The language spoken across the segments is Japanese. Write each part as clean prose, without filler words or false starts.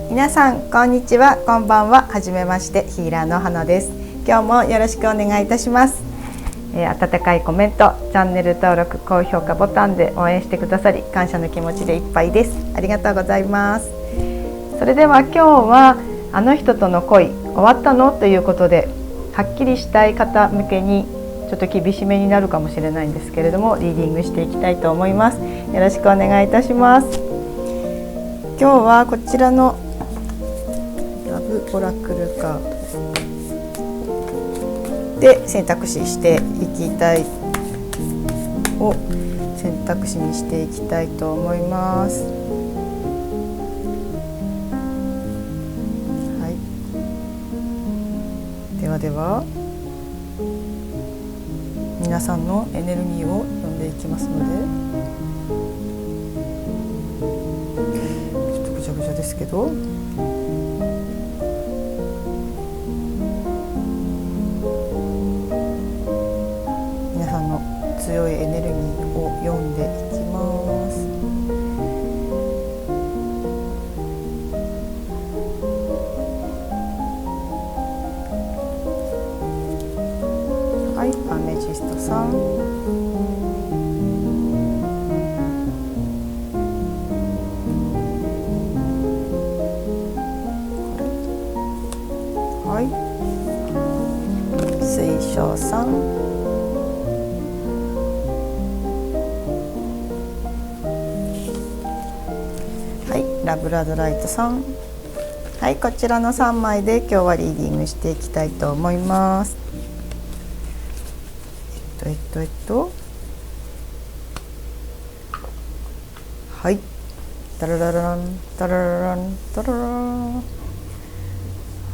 皆さんこんにちは、こんばんは。はじめまして、ヒーラーの花です。今日もよろしくお願いいたします。温かいコメント、チャンネル登録、高評価ボタンで応援してくださり感謝の気持ちでいっぱいです。ありがとうございます。それでは今日はあの人との恋終わったのということで、はっきりしたい方向けにちょっと厳しめになるかもしれないんですけれども、リーディングしていきたいと思います。よろしくお願いいたします。今日はこちらのラブオラクルカードで選択肢していきたいを選択肢にしていきたいと思います。はい、ではでは皆さんのエネルギーを読んでいきますので、ちょっとぐちゃぐちゃですけど、皆さんの強いエネルギーを読んでいきます。はい、アメジストさん、はい、水晶さん、はい、ラブラドライトさん、はい、こちらの3枚で今日はリーディングしていきたいと思います。はい、タララランタララランタラララン、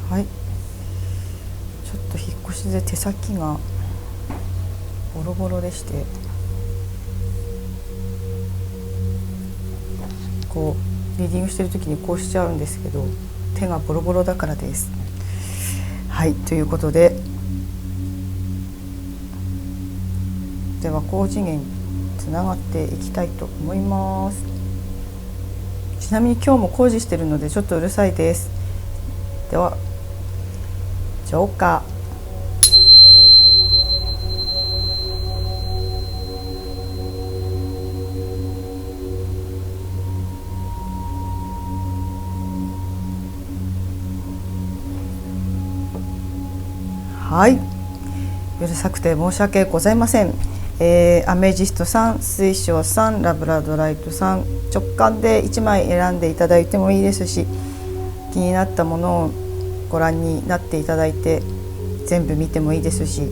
はい、ちょっと引っ越しで手先がボロボロでして、こうリーディングしてる時にこうしちゃうんですけど、手がボロボロだからです。はい、ということで、では高次元につながっていきたいと思います。ちなみに今日も工事してるのでちょっとうるさいです。では浄化、はい、うるさくて申し訳ございません。アメジストさん、水晶さん、ラブラドライトさん、直感で1枚選んでいただいてもいいですし、気になったものをご覧になっていただいて全部見てもいいですし、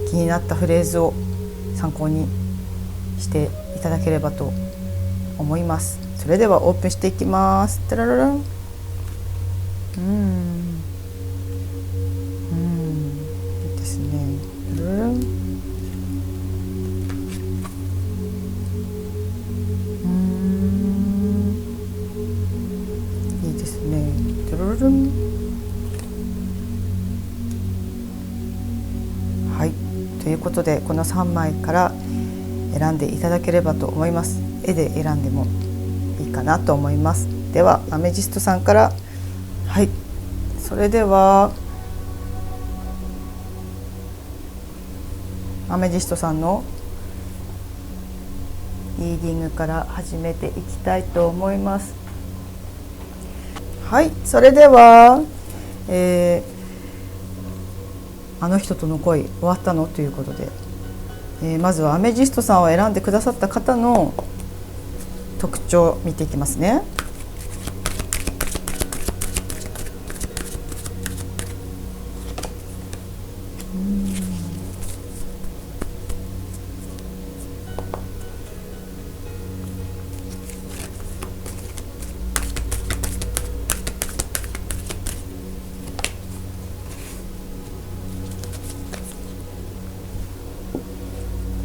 気になったフレーズを参考にしていただければと思います。それではオープンしていきます。タラララン、いいですね。タラララン、いいですね。タラララン、はい、ということでこの3枚から選んでいただければと思います。絵で選んでもいいかなと思います。ではアメジストさんから、はい、それではアメジストさんのリーディングから始めていきたいと思います。はい、それでは、あの人との恋終わったのということで、まずはアメジストさんを選んでくださった方の特徴を見ていきますね。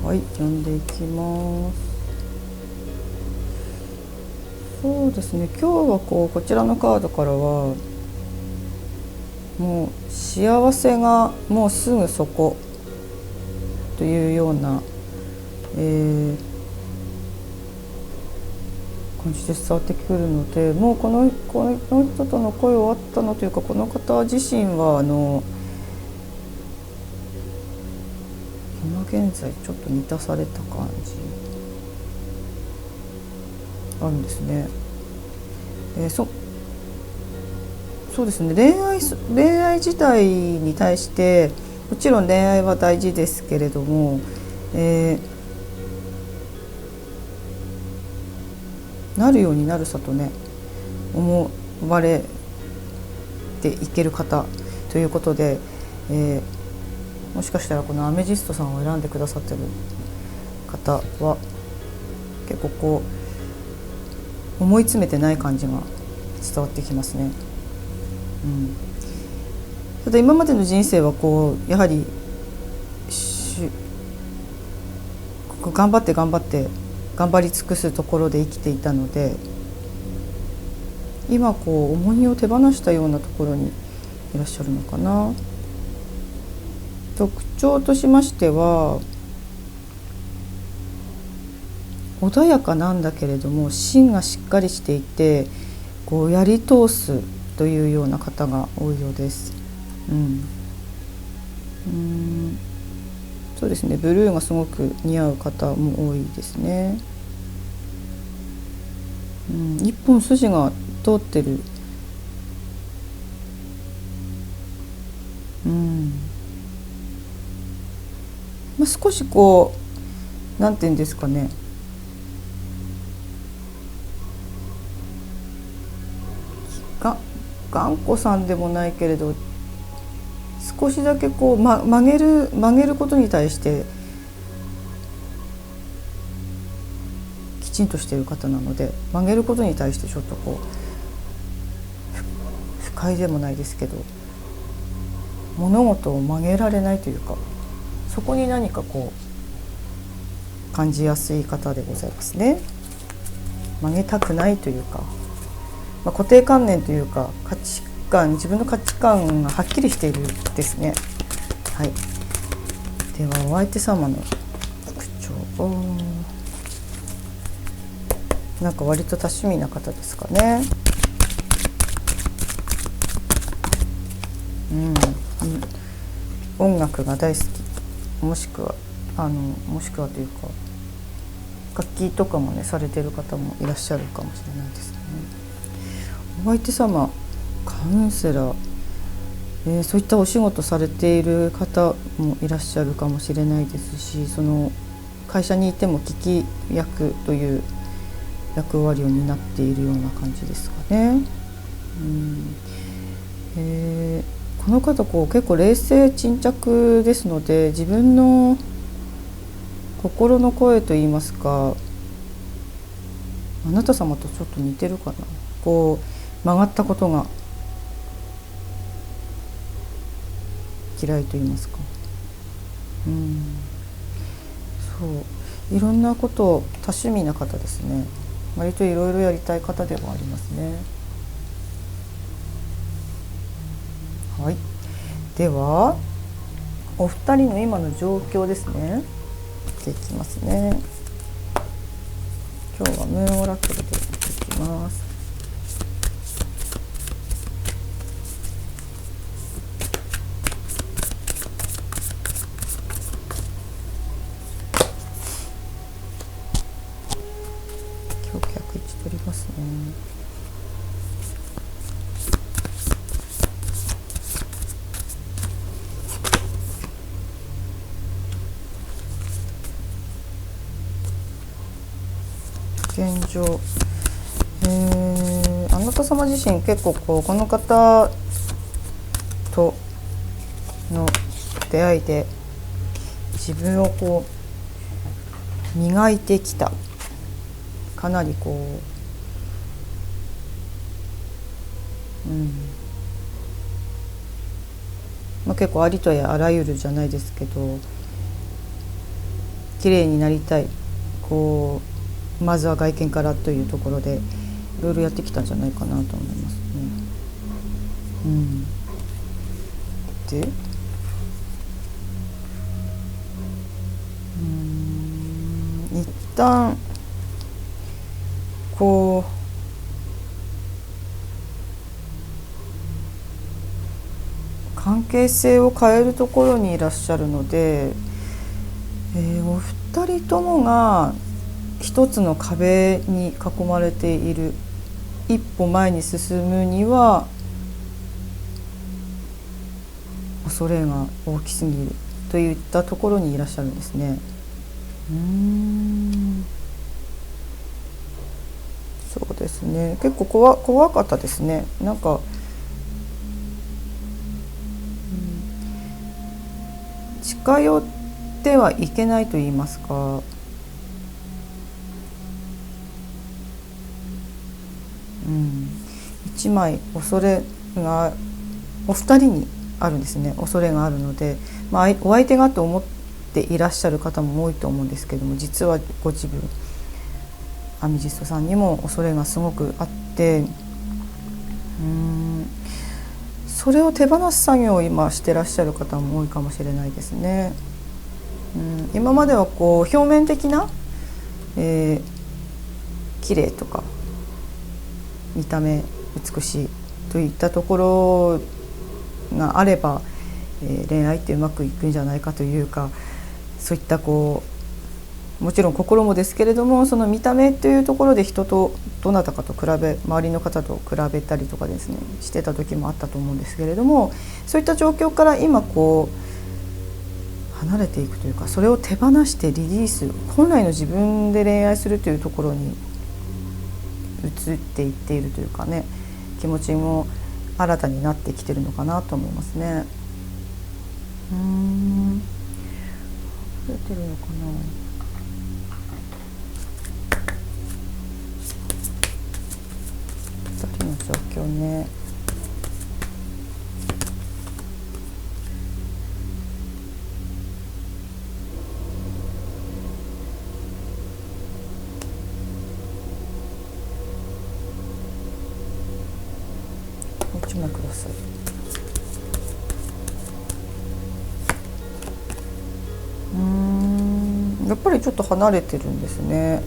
はい、読んでいきます。そうですね、今日はこちらのカードからはもう幸せがもうすぐそこというような、感じで伝わってくるので、もうこの人との声をあったのというか、この方自身は今現在ちょっと満たされた感じあるんですね。そうですね、恋愛自体に対してもちろん恋愛は大事ですけれども、なるようになるさとね思われていける方ということで、もしかしたらこのアメジストさんを選んでくださってる方は結構こう思い詰めてない感じが伝わってきますね。ただ今までの人生はこうやはり頑張って頑張り尽くすところで生きていたので、今こう重荷を手放したようなところにいらっしゃるのかな。特徴としましては穏やかなんだけれども芯がしっかりしていて、こうやり通すというような方が多いようです。そうですね、ブルーがすごく似合う方も多いですね。一本筋が通ってる。少しこうなんていうんですかね、頑固さんでもないけれど、少しだけこう、曲げることに対してきちんとしている方なので、曲げることに対してちょっとこう不快でもないですけど、物事を曲げられないというか、そこに何かこう感じやすい方でございますね。曲げたくないというか、固定観念というか自分の価値観がはっきりしているですね。はい。ではお相手様の特徴、なんか割と多趣味な方ですかね。音楽が大好き、もしくはというか楽器とかもねされてる方もいらっしゃるかもしれないですね。お相手様カウンセラー、そういったお仕事されている方もいらっしゃるかもしれないですし、その会社にいても聞き役という役割を担っているような感じですかね。この方結構冷静沈着ですので、自分の心の声といいますか、あなた様とちょっと似てるかな。こう曲がったことが嫌いと言いますか、そういろんなこと多趣味な方ですね。割といろいろやりたい方ではありますね。はい、ではお二人の今の状況ですね。見ていきますね。今日はムーンオラクルで見ていきます。今日逆位置取りますね。現状、あなた様自身結構この方との出会いで自分を磨いてきた、かなり結構ありとやあらゆるじゃないですけど、綺麗になりたい、まずは外見からというところでいろいろやってきたんじゃないかなと思いますね。で、一旦こう関係性を変えるところにいらっしゃるので、お二人ともが一つの壁に囲まれている。一歩前に進むには恐れが大きすぎるといったところにいらっしゃるんですね。そうですね、結構怖かったですね。なんか、近寄ってはいけないと言いますか、一枚恐れがお二人にあるんですね。恐れがあるので、お相手がと思っていらっしゃる方も多いと思うんですけども、実はご自分アミジストさんにも恐れがすごくあって、それを手放す作業を今してらっしゃる方も多いかもしれないですね。今まではこう表面的な、綺麗とか見た目美しいといったところがあれば、恋愛ってうまくいくんじゃないかというか、そういったこうもちろん心もですけれども、その見た目というところで人とどなたかと周りの方と比べたりとかですねしてた時もあったと思うんですけれども、そういった状況から今こう離れていくというか、それを手放してリリース、本来の自分で恋愛するというところに移っていっているというかね、気持ちも新たになってきてるのかなと思いますね。増えてるのかな。2人の状況ね。1枚ください。やっぱりちょっと離れてるんですね。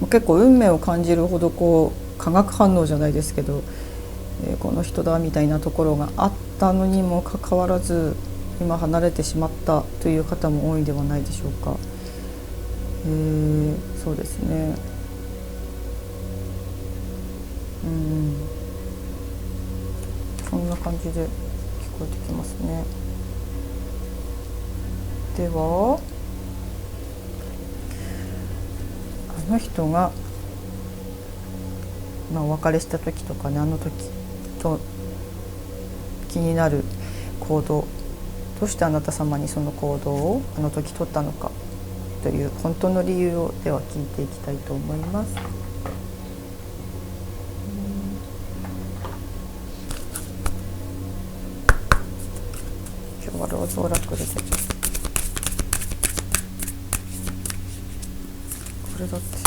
結構運命を感じるほどこう化学反応じゃないですけど、この人だみたいなところがあったのにもかかわらず今離れてしまったという方も多いんではないでしょうか。そうですね。そんな感じで聞こえてきますね。ではあの人が、お別れした時とかね、あの時と気になる行動、どうしてあなた様にその行動をあの時取ったのかという本当の理由をでは聞いていきたいと思います。今日はローズオラクルでこれだって。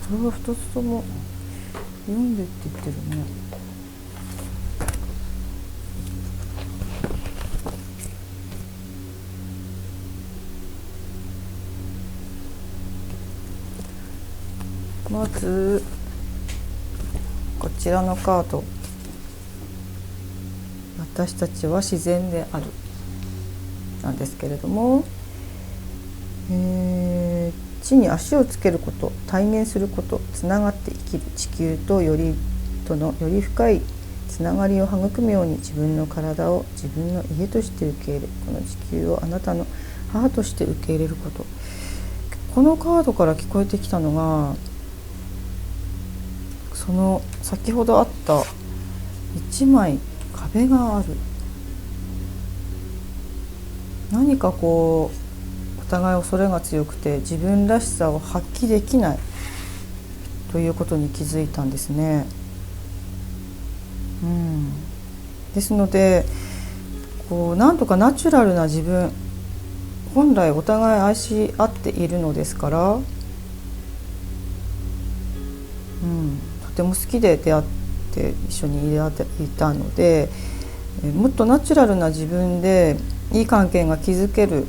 これは2つとも読んでって言ってるね。まずこちらのカード、私たちは自然であるなんですけれども、地に足をつけること、対面すること、つながって生きる地球とのより深いつながりを育むように自分の体を自分の家として受け入れ、この地球をあなたの母として受け入れること。このカードから聞こえてきたのが、その先ほどあった一枚壁がある。何かこうお互い恐れが強くて自分らしさを発揮できないということに気づいたんですね。ですのでなんとかナチュラルな自分、本来お互い愛し合っているのですから、とても好きで出会って一緒にいたので、もっとナチュラルな自分でいい関係が築ける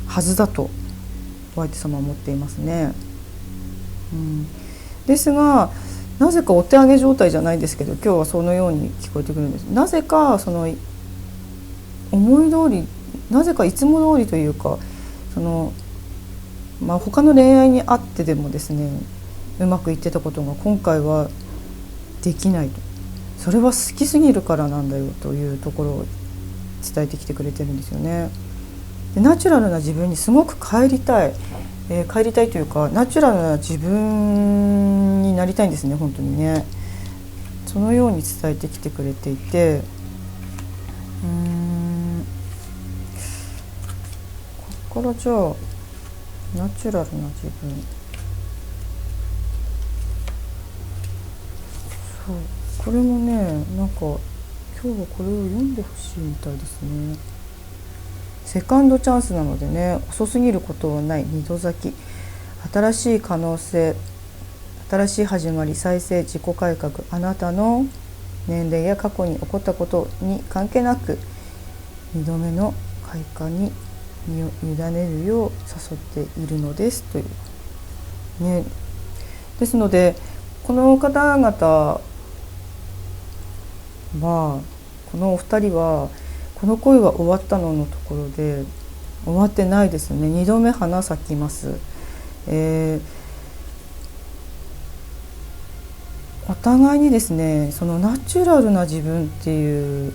はずだとお相手様は思っていますね。ですが、なぜかお手上げ状態じゃないですけど、今日はそのように聞こえてくるんです。なぜかその思い通り、なぜかいつも通りというか、他の恋愛にあってでもですね、うまくいってたことが今回はできないと。それは好きすぎるからなんだよというところを伝えてきてくれてるんですよね。でナチュラルな自分にすごく帰りたいというか、ナチュラルな自分になりたいんですね、本当にね。そのように伝えてきてくれていて、ここからじゃあナチュラルな自分、これもね、なんか今日はこれを読んでほしいみたいですね。セカンドチャンスなのでね、遅すぎることはない、二度咲き、新しい可能性、新しい始まり、再生、自己改革、あなたの年齢や過去に起こったことに関係なく2度目の開花に身を委ねるよう誘っているのですというね。ですので、この方々は、このお二人はこの恋は終わったのところで終わってないですね。2度目花咲きます。お互いにですね、そのナチュラルな自分っていう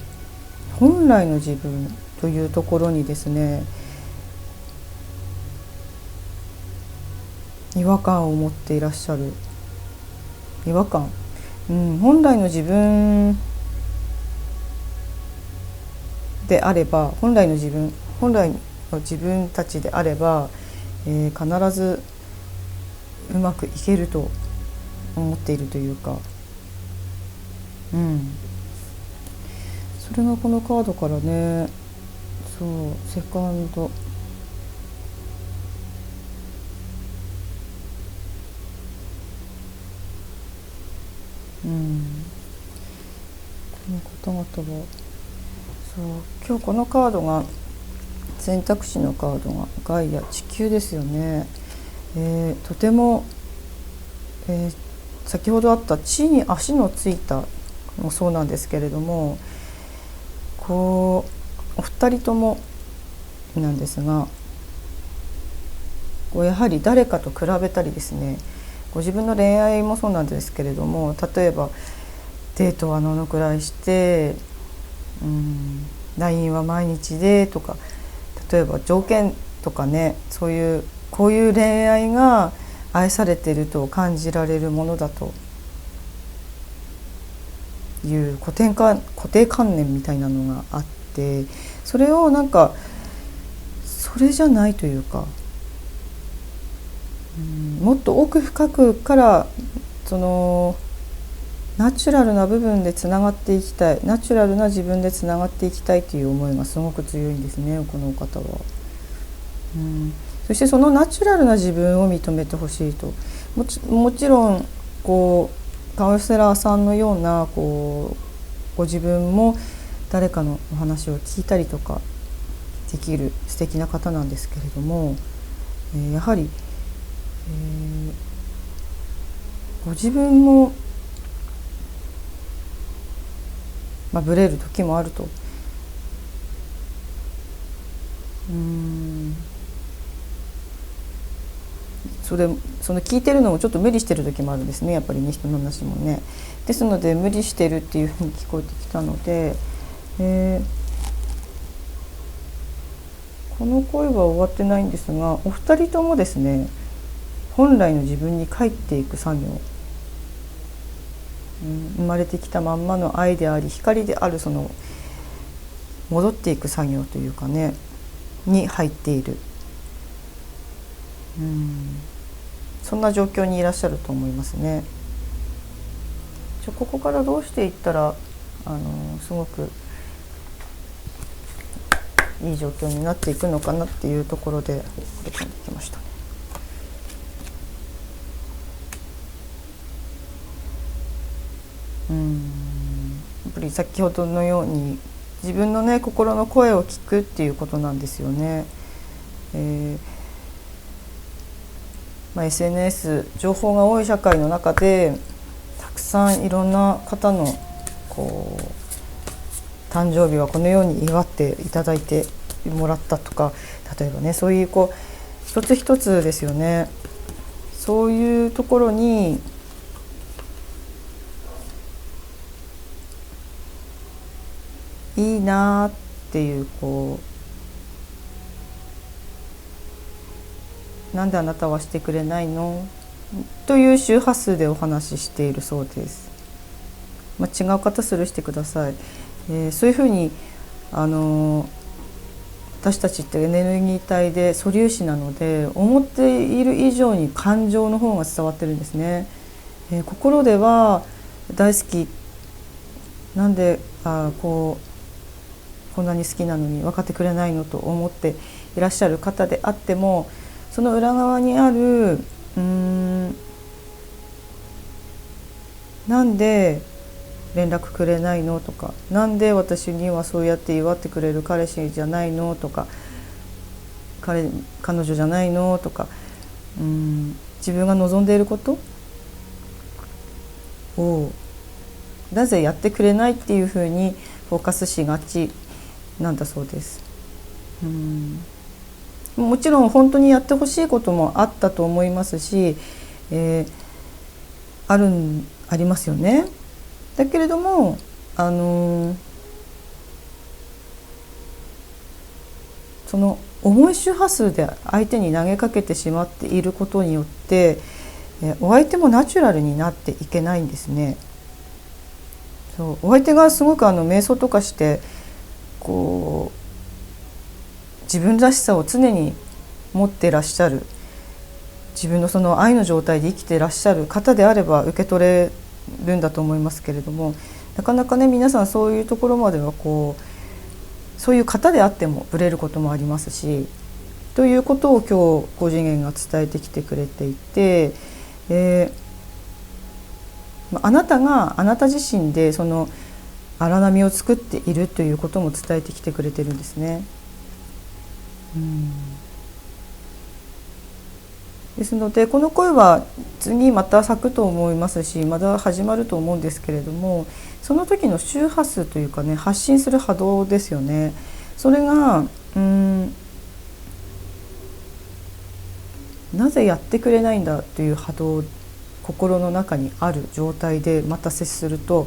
本来の自分というところにですね、違和感を持っていらっしゃる。違和感、本来の自分であれば、本来の自分たちであれば、必ずうまくいけると思っているというか、それがこのカードからね、セカンド、この方々は今日このカードが選択肢のカードがガイア、地球ですよね。とても、先ほどあった地に足のついたもそうなんですけれども、お二人ともなんですが、やはり誰かと比べたりですね、ご自分の恋愛もそうなんですけれども、例えばデートはどのくらいして、LINE は毎日でとか、例えば条件とかね、こういう恋愛が愛されていると感じられるものだという固定観念みたいなのがあって、それをなんかそれじゃないというか、もっと奥深くからそのナチュラルな部分でつながっていきたい、ナチュラルな自分でつながっていきたいという思いがすごく強いんですね、この方は。そしてそのナチュラルな自分を認めてほしいと。もちろんカウンセラーさんのようなご自分も誰かのお話を聞いたりとかできる素敵な方なんですけれども、やはり、ご自分もブレる時もあると。その聞いてるのもちょっと無理してる時もあるんですね、やっぱりね、人の話もね。ですので無理してるっていうふうに聞こえてきたので、この恋は終わってないんですが、お二人ともですね、本来の自分に帰っていく作業、生まれてきたまんまの愛であり光である、その戻っていく作業というかねに入っている。そんな状況にいらっしゃると思いますね。ここからどうしていったらすごくいい状況になっていくのかなっていうところで掘り込んできましたね。やっぱり先ほどのように自分のね心の声を聞くっていうことなんですよね。SNS 情報が多い社会の中でたくさんいろんな方のこう誕生日はこのように祝っていただいてもらったとか、例えばねそういう一つ一つですよね。そういうところにいいなっていうなんであなたはしてくれないのという周波数でお話ししているそうです。違う方スルーしてください。そういうふうに私たちってエネルギー体で素粒子なので、思っている以上に感情の方が伝わってるんですね。心では大好き、なんでこんなに好きなのに分かってくれないのと思っていらっしゃる方であっても、その裏側にあるなんで連絡くれないのとか、なんで私にはそうやって祝ってくれる彼氏じゃないのとか、彼女じゃないのとか、自分が望んでいることをなぜやってくれないっていうふうにフォーカスしがちなんだそうです。もちろん本当にやってほしいこともあったと思いますし、ありますよね。だけれどもその重い周波数で相手に投げかけてしまっていることによって、お相手もナチュラルになっていけないんですね。お相手がすごく瞑想とかして自分らしさを常に持ってらっしゃる、自分のその愛の状態で生きてらっしゃる方であれば受け取れるんだと思いますけれども、なかなかね皆さんそういうところまではそういう方であってもブレることもありますし、ということを今日高次元が伝えてきてくれていて、あなたがあなた自身でその荒波を作っているということも伝えてきてくれてるんですね。ですのでこの声は次また咲くと思いますし、まだ始まると思うんですけれども、その時の周波数というかね、発信する波動ですよね。それがなぜやってくれないんだという波動、心の中にある状態でまた接すると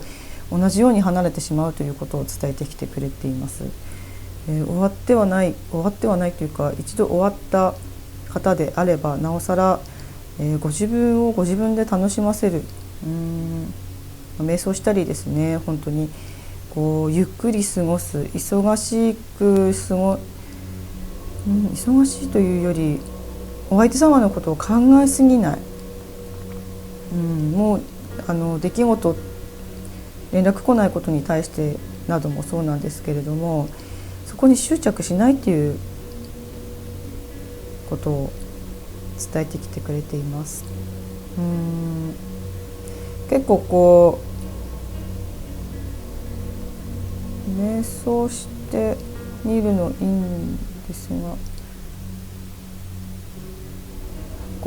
同じように離れてしまうということを伝えてきてくれています。終わってはないというか、一度終わった方であればなおさら、ご自分をご自分で楽しませる、瞑想したりですね、本当にゆっくり過ごす、忙しいというよりお相手様のことを考えすぎない、もう出来事、連絡来ないことに対してなどもそうなんですけれども、そこに執着しないということを伝えてきてくれています。結構瞑想してみるのいいんですが、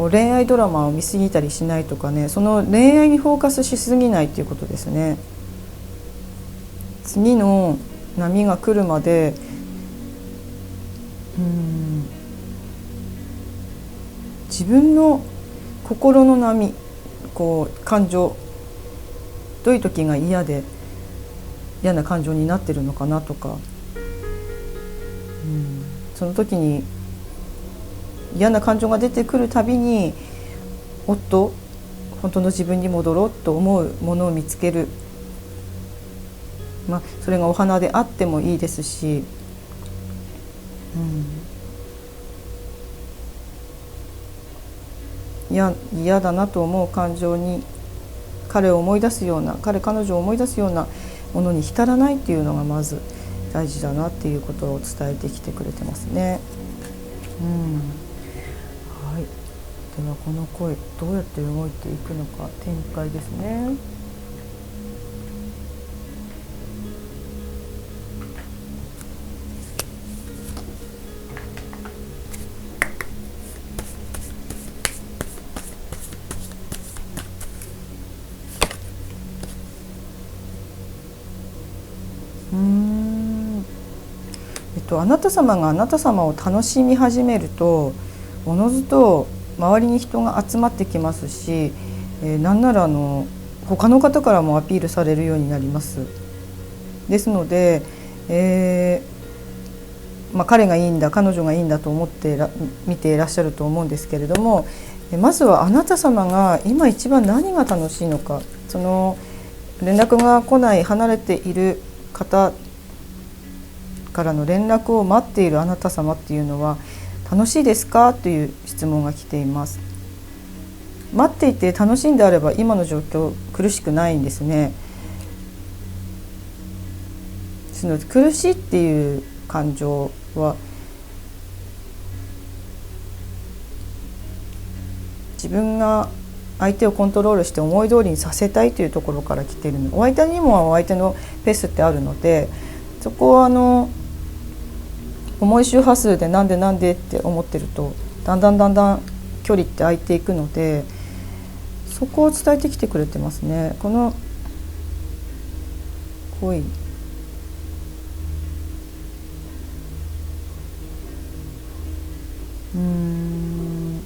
恋愛ドラマを見過ぎたりしないとかね、その恋愛にフォーカスしすぎないということですね。次の波が来るまで自分の心の波、感情、どういう時が嫌な感情になってるのかなとか、その時に嫌な感情が出てくるたびに本当の自分に戻ろうと思うものを見つける、それがお花であってもいいですし、嫌だなと思う感情に彼を思い出すような彼女を思い出すようなものに浸らないっていうのがまず大事だなっていうことを伝えてきてくれてますね。はい、ではこの声どうやって動いていくのか展開ですね。あなた様があなた様を楽しみ始めるとおのずと周りに人が集まってきますし、なんなら他の方からもアピールされるようになります。ですので、彼がいいんだ彼女がいいんだと思って見ていらっしゃると思うんですけれども、まずはあなた様が今一番何が楽しいのか、その連絡が来ない離れている方からの連絡を待っているあなた様っていうのは楽しいですかという質問が来ています。待っていて楽しいんであれば今の状況苦しくないんですね。その苦しいっていう感情は自分が相手をコントロールして思い通りにさせたいというところから来ているので、お相手にもお相手のペースってあるので、そこは重い周波数でなんでって思ってるとだんだん距離って空いていくので、そこを伝えてきてくれてますね。この恋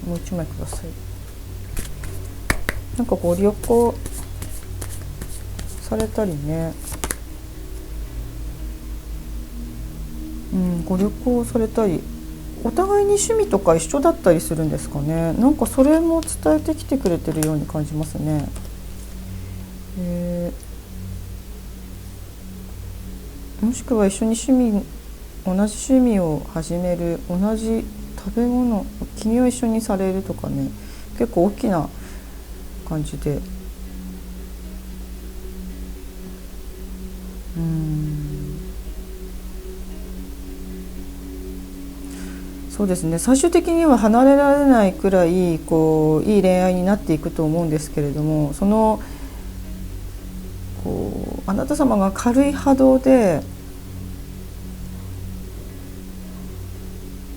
もう一枚ください。なんかご旅行されたりね、ご旅行されたり、お互いに趣味とか一緒だったりするんですかね。なんかそれも伝えてきてくれてるように感じますね。もしくは一緒に同じ趣味を始める、同じ食べ物君を一緒にされるとかね、結構大きな感じで、そうですね、最終的には離れられないくらいいい恋愛になっていくと思うんですけれども、あなた様が軽い波動で、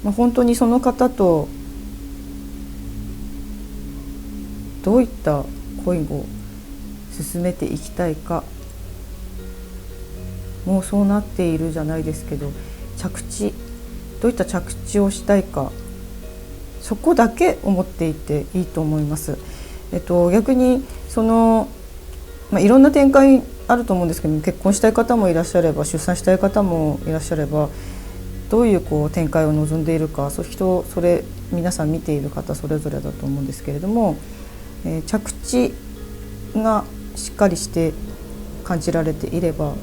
本当にその方とどういった恋を進めていきたいか、もうそうなっているじゃないですけど、どういった着地をしたいか、そこだけ思っていていいと思います。逆にいろんな展開あると思うんですけど、結婚したい方もいらっしゃれば出産したい方もいらっしゃれば、どういう展開を望んでいるか、それ皆さん見ている方それぞれだと思うんですけれども、着地がしっかりして感じられていれば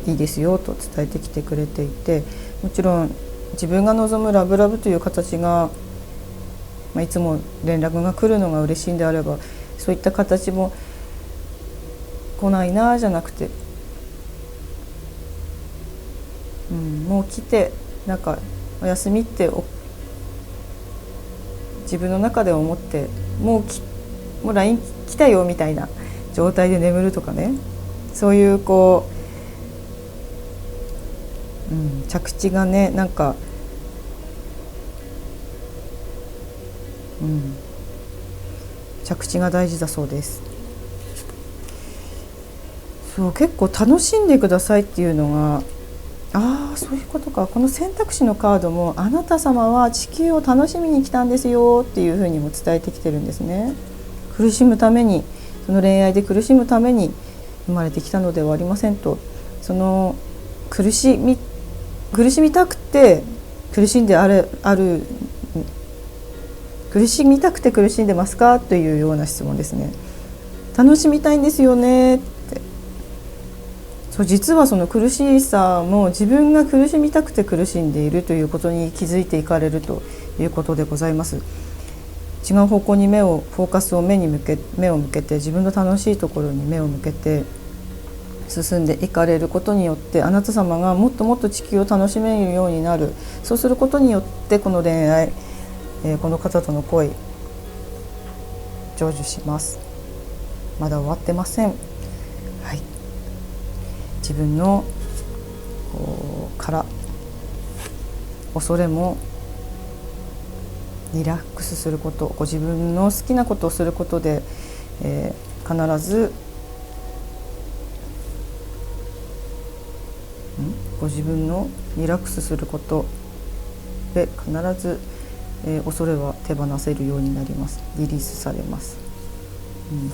いいですよと伝えてきてくれていて、もちろん自分が望むラブラブという形が、いつも連絡が来るのが嬉しいんであれば、そういった形も来ないなじゃなくて、もう来てなんかお休みって自分の中で思って、もう LINE 来たよみたいな状態で眠るとかね、そういう着地がね、なんか、着地が大事だそうです。結構楽しんでくださいっていうのが、そういうことか。この選択肢のカードも、あなた様は地球を楽しみに来たんですよっていうふうにも伝えてきてるんですね。苦しむために、その恋愛で苦しむために生まれてきたのではありませんと。苦しみたくて苦しんで苦しみたくて苦しんでますかというような質問ですね。楽しみたいんですよねって、そう実はその苦しさも自分が苦しみたくて苦しんでいるということに気づいていかれるということでございます。違う方向にフォーカスを目を向けて自分の楽しいところに目を向けて進んでいかれることによって、あなた様がもっともっと地球を楽しめるようになる。そうすることによってこの恋愛、この方との恋成就します。まだ終わってません。はい、自分のから恐れもリラックスすること、自分の好きなことをすることで、必ずご自分のリラックスすることで必ず、恐れは手放せるようになります。リリースされます。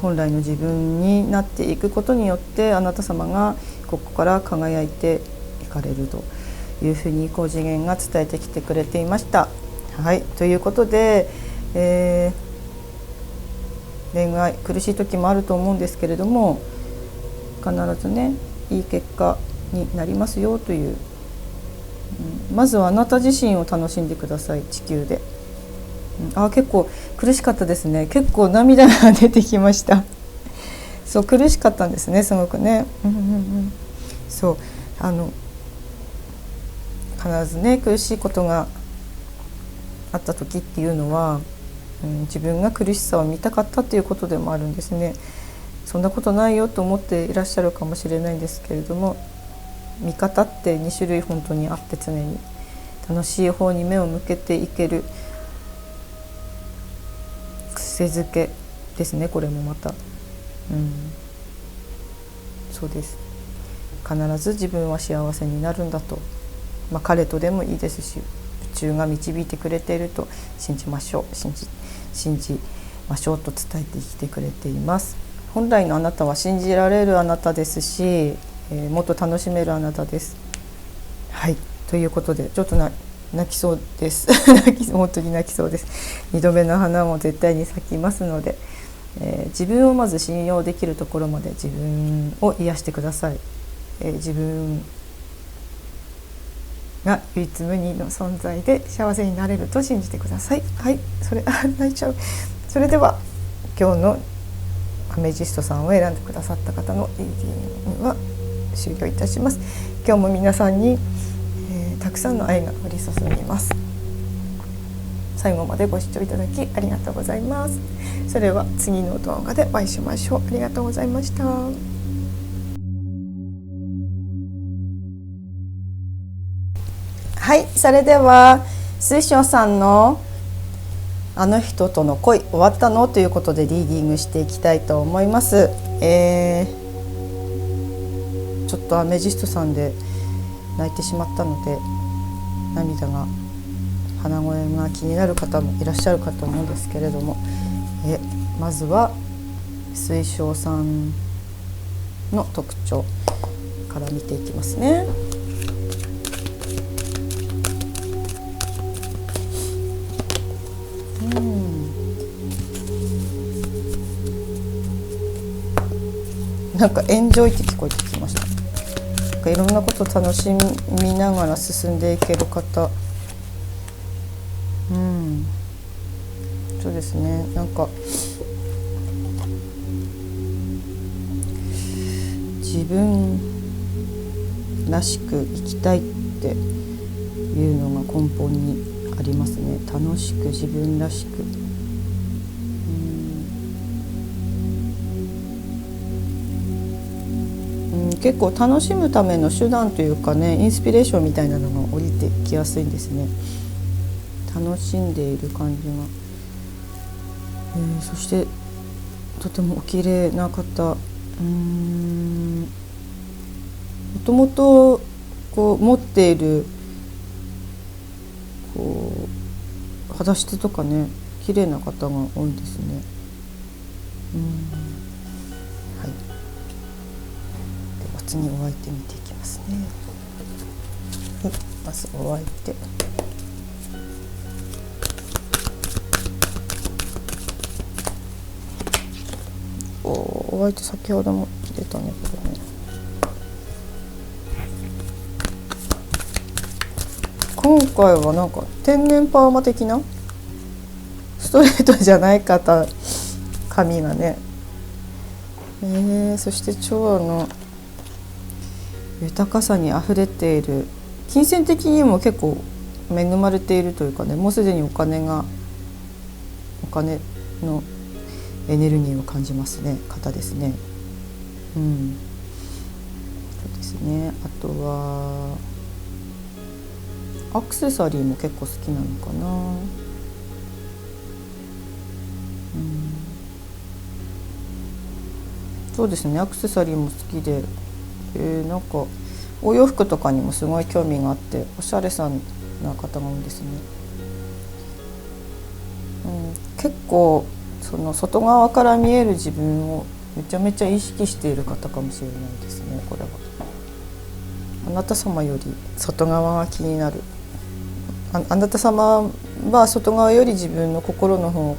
本来の自分になっていくことによってあなた様がここから輝いていかれるというふうに高次元が伝えてきてくれていました。はい、ということで、恋愛苦しい時もあると思うんですけれども、必ずねいい結果になりますよという、まずはあなた自身を楽しんでください。地球で、結構苦しかったですね。結構涙が出てきましたそう苦しかったんですね、すごくね、そう必ずね苦しいことがあった時っていうのは、自分が苦しさを見たかったということでもあるんですね。そんなことないよと思っていらっしゃるかもしれないんですけれども、見方って2種類本当にあって、常に楽しい方に目を向けていける癖づけですね。これもまた、そうです。必ず自分は幸せになるんだと、彼とでもいいですし、宇宙が導いてくれていると信じましょう。信じましょうと伝えてきてくれています。本来のあなたは信じられるあなたですし、もっと楽しめるあなたです。はい、ということでちょっと泣きそうです本当に泣きそうです。2度目の花も絶対に咲きますので、自分をまず信用できるところまで自分を癒してください。自分が唯一無二の存在で幸せになれると信じてください。はい、泣いちゃう。それでは今日のアメジストさんを選んでくださった方のリーディングは終了いたします。今日も皆さんに、たくさんの愛が降り注ぎます。最後までご視聴いただきありがとうございます。それは次の動画でお会いしましょう。ありがとうございました。はい、それでは水晶さんのあの人との恋終わったのということでリーディングしていきたいと思います。ちょっとアメジストさんで泣いてしまったので、涙が鼻声が気になる方もいらっしゃるかと思うんですけれども、まずは水晶さんの特徴から見ていきますね。なんかエンジョイって聞こえてきました。なんかいろんなことを楽しみながら進んでいける方、そうですね。なんか自分らしく生きたいっていうのが根本にありますね。楽しく自分らしく、結構楽しむための手段というかね、インスピレーションみたいなのが降りてきやすいんですね。楽しんでいる感じが、そしてとてもお綺麗な方、もともとこう持っているこう肌質とかね、綺麗な方が多いですね。はい。では次お相手見ていきますね。はい、まずお相手。お相手先ほども出たね、これね。今回はなんか天然パーマ的なストレートじゃない髪がね、そして腸の豊かさにあふれている、金銭的にも結構恵まれているというかね、もうすでにお金のエネルギーを感じますね、方ですね。そうですね。あとはアクセサリーも結構好きなのかな。そうですね、アクセサリーも好きで、なんかお洋服とかにもすごい興味があって、おしゃれさんな方が多いんですね。結構その外側から見える自分をめちゃめちゃ意識している方かもしれないですね。これはあなた様より外側が気になる、あなた様は外側より自分の心の方、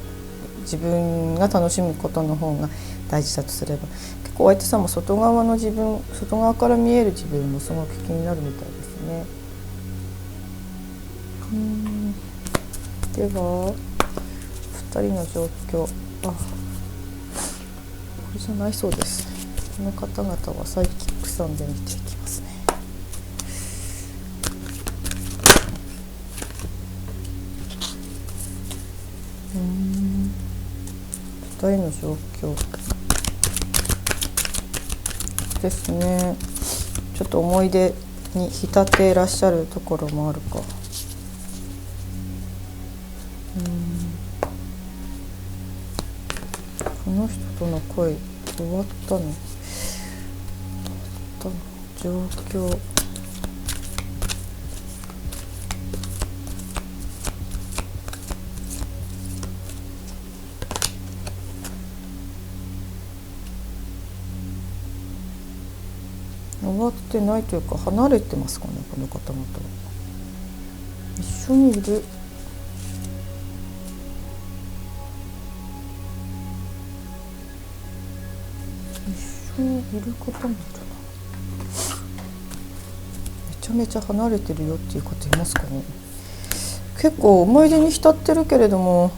自分が楽しむことの方が大事だとすれば、結構お相手さんも外側の自分、外側から見える自分もすごく気になるみたいですね。では2人の状況、これじゃないそうです。この方々はサイキックさんで見ていきますね。2人の状況ですね。ちょっと思い出に浸っていらっしゃるところもあるか。この人との恋終わったの状況、終わってないというか離れてますかね、この方々は。一緒にいる、一緒にいる方もいるな。めちゃめちゃ離れてるよっていう方いますかね。結構思い出に浸ってるけれども、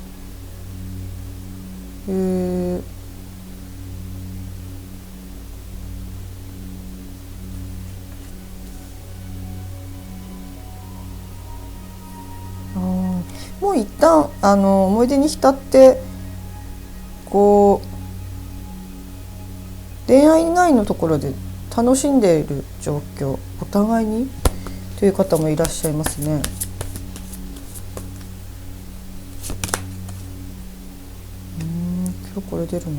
もう一旦思い出に浸ってこう恋愛以外のところで楽しんでいる状況、お互いにという方もいらっしゃいますね。今日これ出るな。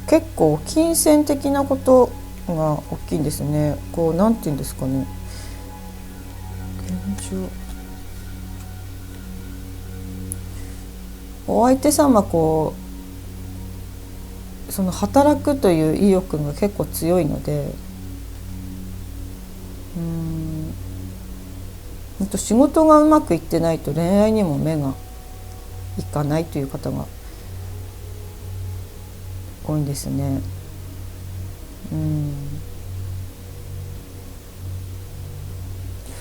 結構金銭的なことが大きいんですね。こうなんていうんですかね、現状お相手さんはこうその働くという意欲が結構強いので、仕事がうまくいってないと恋愛にも目がいかないという方が多いんですね。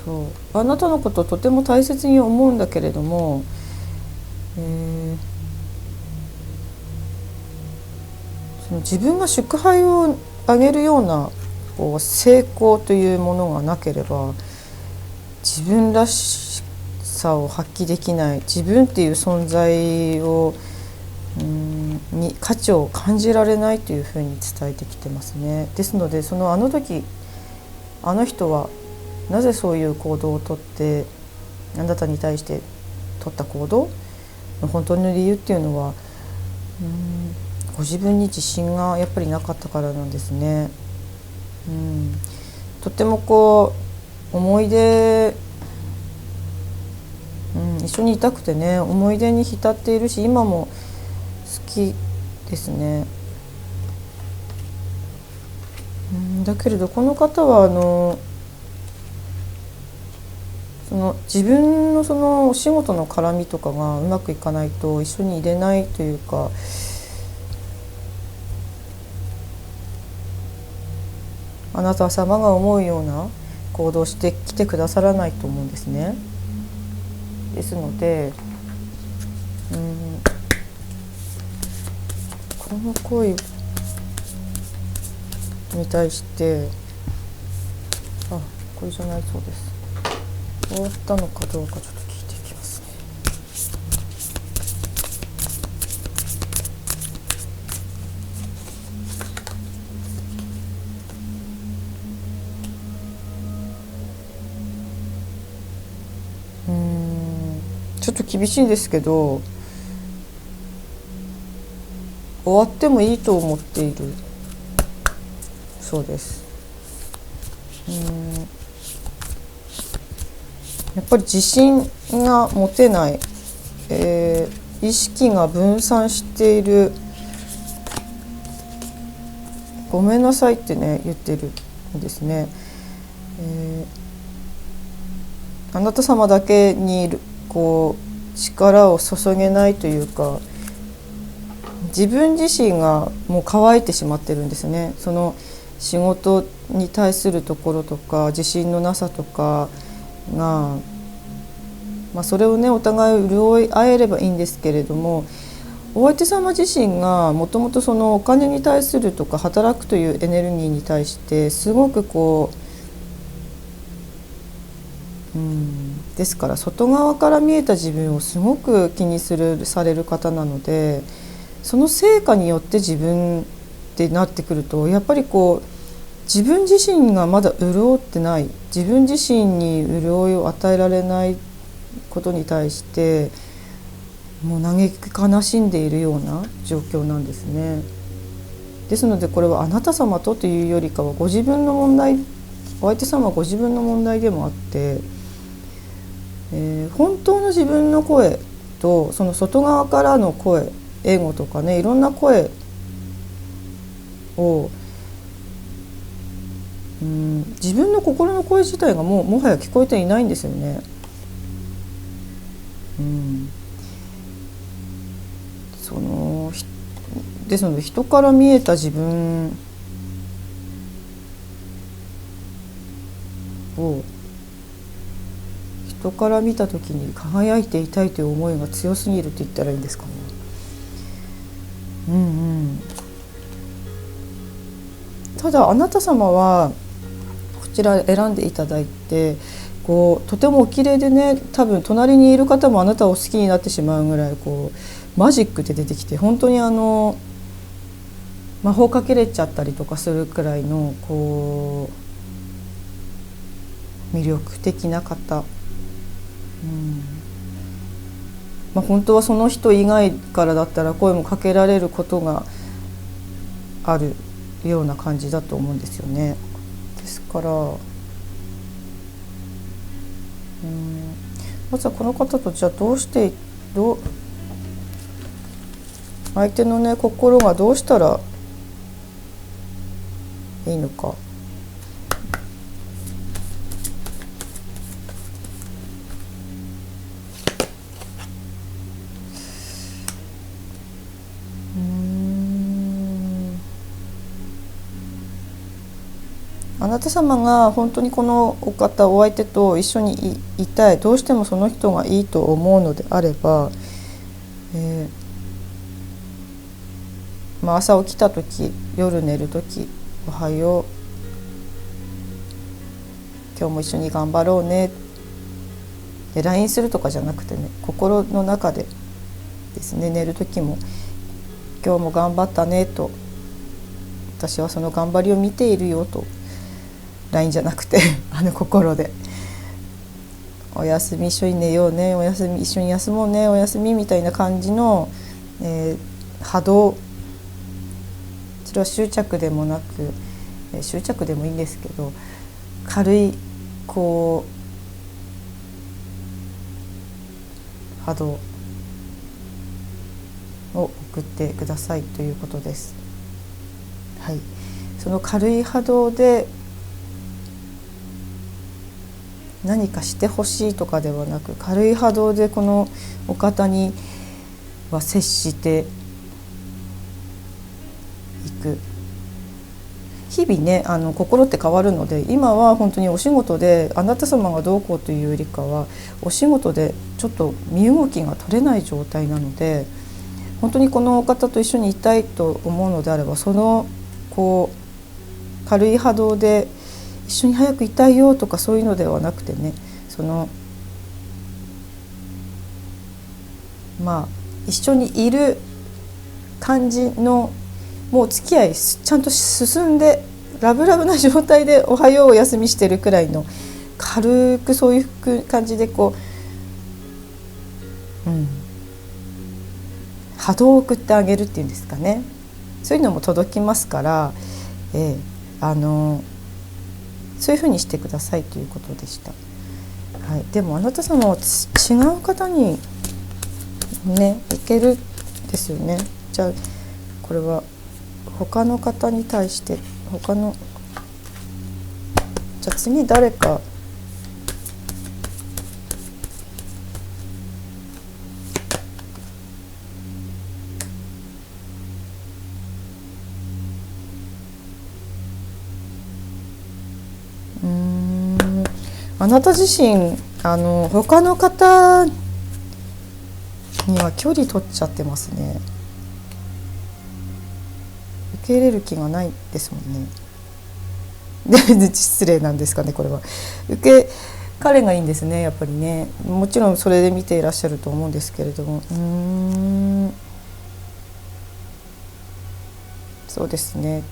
そうあなたのことをとても大切に思うんだけれども、その自分が祝杯をあげるようなこう成功というものがなければ自分らしさを発揮できない、自分っていう存在をに価値を感じられないというふうに伝えてきてますね。ですのであの時あの人はなぜそういう行動をとってあなたに対して取った行動の本当の理由っていうのはご自分に自信がやっぱりなかったからなんですね。とってもこう思い出、一緒にいたくてね、思い出に浸っているし今も好きですね。だけれどこの方はその自分のそのお仕事の絡みとかがうまくいかないと一緒にいれないというか、あなた様が思うような行動してきてくださらないと思うんですね。ですので、この恋に対してこれじゃないそうです。終わったのかどうかちょっと聞いていきますね。ちょっと厳しいんですけど、終わってもいいと思っているそうです。やっぱり自信が持てない、意識が分散している、ごめんなさいってね言ってるんですね。あなた様だけにこう力を注げないというか、自分自身がもう乾いてしまってるんですね。その仕事に対するところとか自信のなさとかが、それをねお互い潤い合えればいいんですけれども、お相手様自身がもともとそのお金に対するとか働くというエネルギーに対してすごくですから外側から見えた自分をすごく気にされる方なので、その成果によって自分ってなってくると、やっぱり自分自身がまだ潤ってない、自分自身に潤いを与えられないことに対してもう嘆き悲しんでいるような状況なんですね。ですのでこれはあなた様とというよりかはご自分の問題、お相手様はご自分の問題でもあって、本当の自分の声とその外側からの声、エゴとかね、いろんな声を、自分の心の声自体がもはや聞こえていないんですよね。ですので人から見えた自分を人から見た時に輝いていたいという思いが強すぎると言ったらいいんですかね。ただあなた様はこちら選んでいただいて、とてもお綺麗でね、多分隣にいる方もあなたを好きになってしまうぐらいマジックで出てきて、本当に魔法かけれちゃったりとかするくらいの魅力的な方、本当はその人以外からだったら声もかけられることがあるような感じだと思うんですよね。ですからまずはこの方とじゃあ相手のね心がどうしたらいいのか。あなた様が本当にこのお相手と一緒に いたい、どうしてもその人がいいと思うのであれば、朝起きた時、夜寝る時、おはよう、今日も一緒に頑張ろうねで LINE するとかじゃなくてね、心の中でですね、寝る時も今日も頑張ったねと、私はその頑張りを見ているよと、 LINE じゃなくて心でおやすみ、一緒に寝ようね、おやすみ、一緒に休もうね、おやすみみたいな感じの、波動、それは執着でもなく、執着でもいいんですけど、軽い波動を送ってくださいということです。はい、その軽い波動で何かしてほしいとかではなく、軽い波動でこのお方には接していく。日々ね心って変わるので、今は本当にお仕事であなた様がどうこうというよりかは、お仕事でちょっと身動きが取れない状態なので、本当にこのお方と一緒にいたいと思うのであれば、そのこう軽い波動で一緒に早くいたいよとかそういうのではなくてね、一緒にいる感じの、もうお付き合いちゃんと進んでラブラブな状態でおはようお休みしてるくらいの、軽くそういう感じで波動を送ってあげるっていうんですかね、そういうのも届きますから、そういうふうにしてくださいということでした。はい、でもあなた様は違う方にねいけるですよね。じゃあこれは他の方に対して、じゃあ次誰かあなた自身他の方には距離取っちゃってますね。受け入れる気がないですもんね。で失礼なんですかね、これは。彼がいいんですね、やっぱりね。もちろんそれで見ていらっしゃると思うんですけれども、そうですね、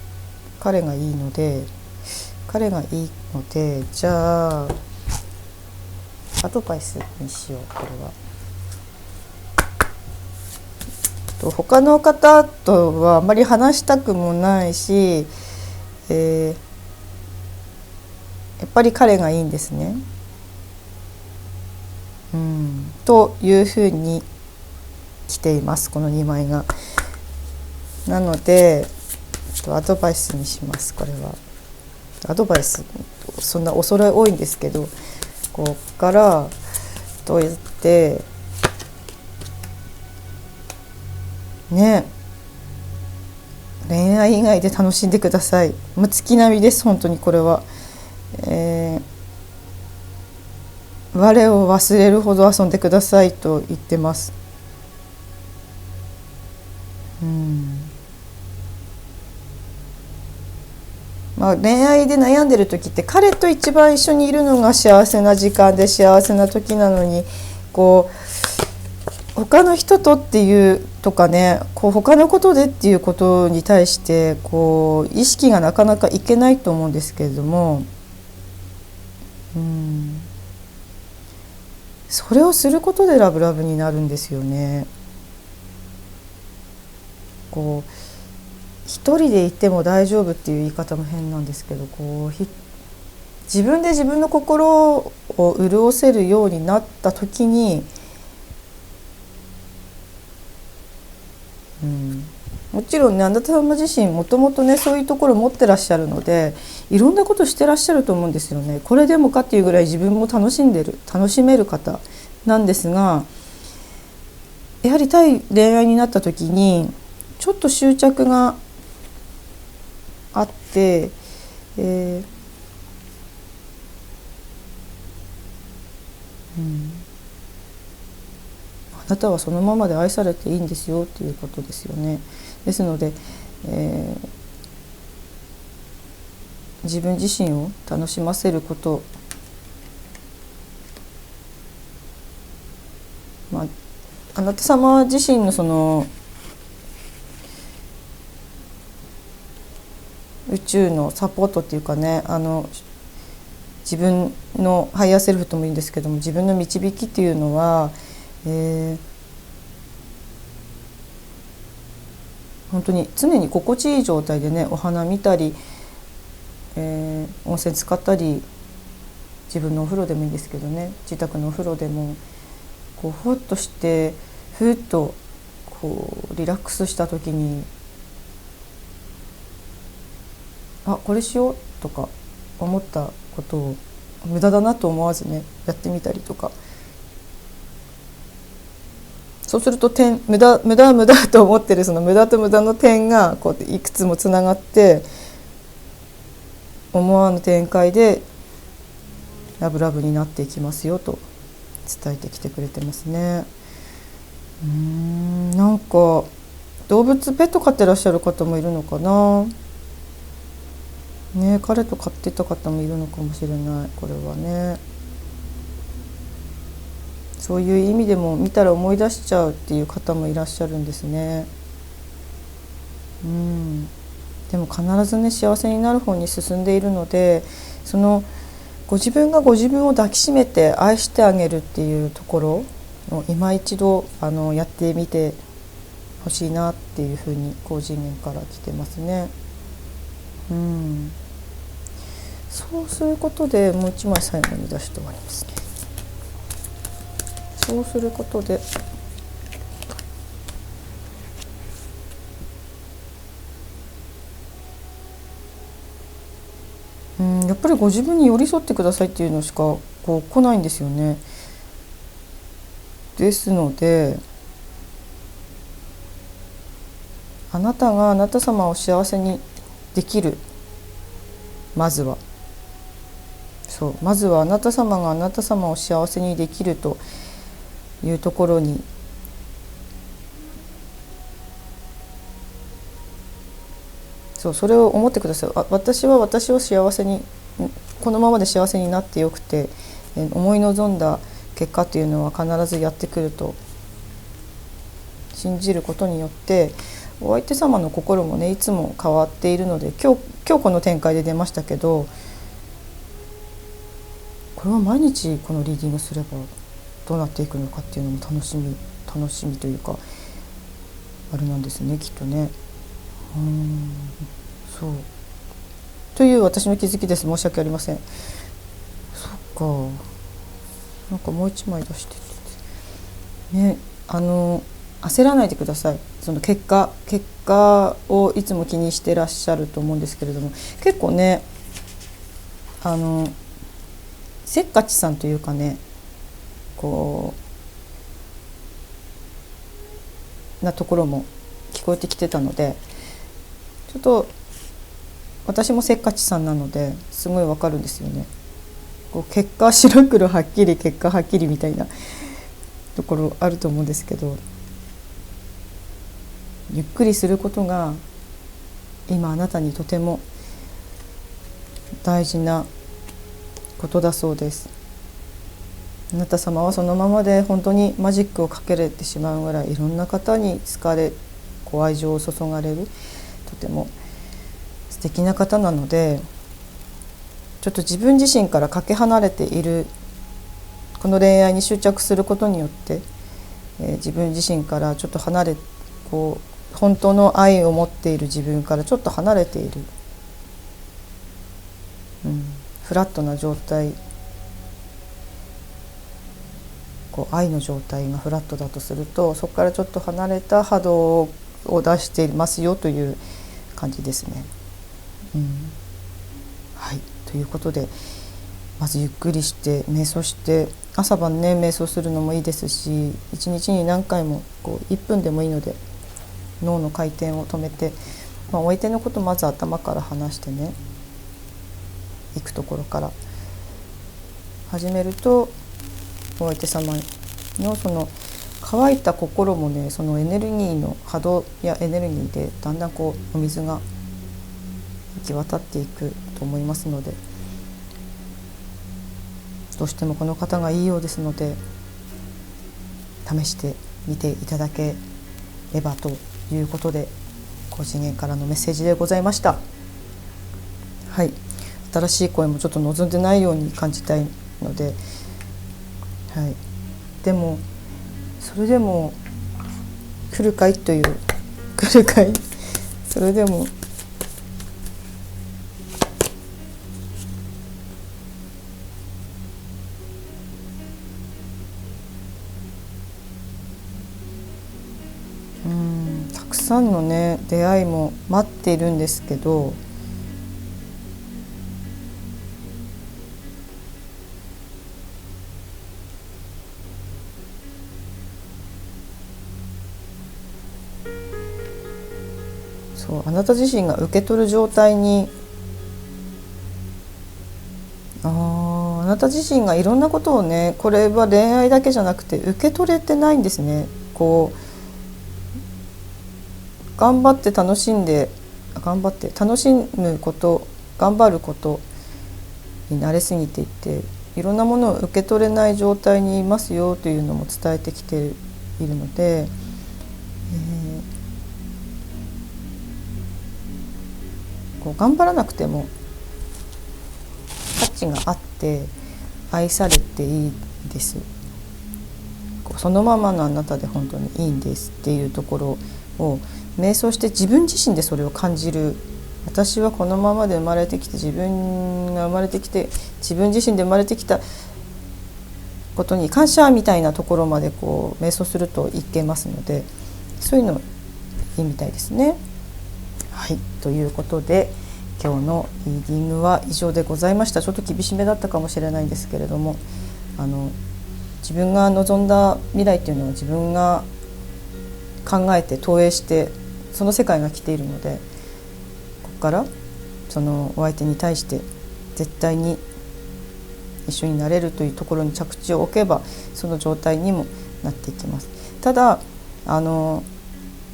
彼がいいので、じゃあアドバイスにしよう。これは他の方とはあまり話したくもないし、やっぱり彼がいいんですね。というふうに来ています、この2枚が。なのでアドバイスにします。これはアドバイス、そんな恐れ多いんですけど、ここからどうやってね、恋愛以外で楽しんでください。月並みです、本当にこれは。我を忘れるほど遊んでくださいと言ってます。恋愛で悩んでる時って彼と一番一緒にいるのが幸せな時間で幸せな時なのに、他の人とっていうとかね、他のことでっていうことに対して意識がなかなかいけないと思うんですけれども、それをすることでラブラブになるんですよね。一人でいても大丈夫っていう言い方も変なんですけど、自分で自分の心を潤せるようになった時に、もちろんね、あなた様自身もともとねそういうところを持ってらっしゃるので、いろんなことしてらっしゃると思うんですよね。これでもかっていうぐらい自分も楽しめる方なんですが、やはり対恋愛になった時にちょっと執着があって、あなたはそのままで愛されていいんですよっていうことですよね。ですので、自分自身を楽しませること、あなた様自身のその宇宙のサポートっていうかね、自分のハイヤーセルフともいいんですけども、自分の導きっていうのは、本当に常に心地いい状態でね、お花見たり、温泉使ったり、自分のお風呂でもいいんですけどね、自宅のお風呂でもほっとしてふっとリラックスした時に、これしようとか思ったことを無駄だなと思わずねやってみたりとか、そうすると無駄と思ってるその無駄と無駄の点がこういくつもつながって思わぬ展開でラブラブになっていきますよと伝えてきてくれてますね。なんか動物ペット飼ってらっしゃる方もいるのかなね。彼と飼ってた方もいるのかもしれない。これはね、そういう意味でも見たら思い出しちゃうっていう方もいらっしゃるんですね。でも必ずね幸せになる方に進んでいるので、そのご自分がご自分を抱きしめて愛してあげるっていうところを今一度やってみてほしいなっていうふうに高次元から来てますね。そうすることでもう一枚最後に出して終わりますね。そうすることでやっぱりご自分に寄り添ってくださいっていうのしかこう来ないんですよね。ですのであなたがあなた様を幸せにできる、まずはあなた様があなた様を幸せにできるというところにそれを思ってください。私は私を幸せにこのままで幸せになってよくて、思い望んだ結果というのは必ずやってくると信じることによってお相手様の心もねいつも変わっているので、今日この展開で出ましたけど、これは毎日このリーディングすればどうなっていくのかっていうのも楽しみというかあれなんですね、きっとね。そうという私の気づきです。申し訳ありません。そっか、なんかもう一枚出してね、焦らないでください。その結果をいつも気にしてらっしゃると思うんですけれども、結構ねせっかちさんというかね、こうなところも聞こえてきてたので、ちょっと私もせっかちさんなのですごいわかるんですよね。こう結果白黒はっきり結果はっきりみたいなところあると思うんですけど、ゆっくりすることが今あなたにとても大事なことだそうです。あなた様はそのままで本当にマジックをかけれてしまうぐらいいろんな方に好かれ、ご愛情を注がれるとても素敵な方なので、ちょっと自分自身からかけ離れているこの恋愛に執着することによって、自分自身からちょっと離れ、こう本当の愛を持っている自分からちょっと離れている、フラットな状態、こう愛の状態がフラットだとすると、そこからちょっと離れた波動を出していますよという感じですね。はい、ということでまずゆっくりして瞑想して、朝晩ね瞑想するのもいいですし、一日に何回もこう1分でもいいので脳の回転を止めて、お相手のことまず頭から話してね、行くところから始めると、お相手様のその乾いた心もね、そのエネルギーの波動やエネルギーでだんだんこうお水が行き渡っていくと思いますので、どうしてもこの方がいいようですので試してみていただければということで、高次元からのメッセージでございました。はい、新しい声もちょっと望んでないように感じたいので、はい、でもそれでも来るかいという来るかいそれでもたくさんのね出会いも待っているんですけど、そうあなた自身が受け取る状態にあなた自身がいろんなことをね、これは恋愛だけじゃなくて受け取れてないんですね。こう頑張って楽しむこと、頑張ることに慣れすぎていて、いろんなものを受け取れない状態にいますよというのも伝えてきているので、こう頑張らなくても価値があって愛されていいです。そのままのあなたで本当にいいんですっていうところを瞑想して自分自身でそれを感じる。私はこのままで生まれてきて、自分が生まれてきて自分自身で生まれてきたことに感謝みたいなところまでこう瞑想するといけますので、そういうのいいみたいですね。はい、ということで今日のリーディングは以上でございました。ちょっと厳しめだったかもしれないんですけれども、自分が望んだ未来っていうのは自分が考えて投影してその世界が来ているので、ここからそのお相手に対して絶対に一緒になれるというところに着地を置けばその状態にもなっていきます。ただ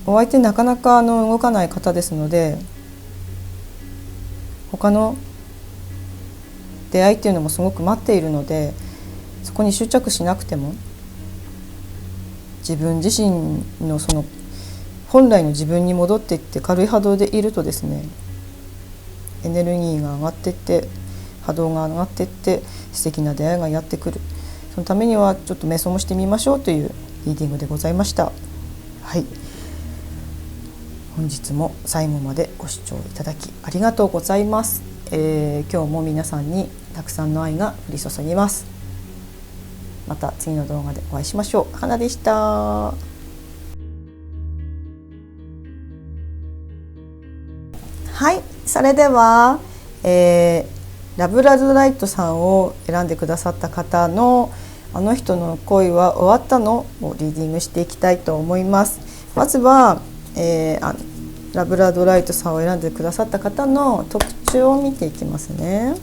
お相手なかなか動かない方ですので、他の出会いっていうのもすごく待っているので、そこに執着しなくても自分自身のその本来の自分に戻っていって軽い波動でいるとですね、エネルギーが上がっていって波動が上がっていって素敵な出会いがやってくる。そのためにはちょっと瞑想もしてみましょうというリーディングでございました。はい、本日も最後までご視聴いただきありがとうございます。今日も皆さんにたくさんの愛が降り注ぎます。また次の動画でお会いしましょう。花でした。はい、それでは、ラブラドライトさんを選んでくださった方のあの人の恋は終わったのをリーディングしていきたいと思います。まずは、ラブラドライトさんを選んでくださった方の特徴を見ていきますね。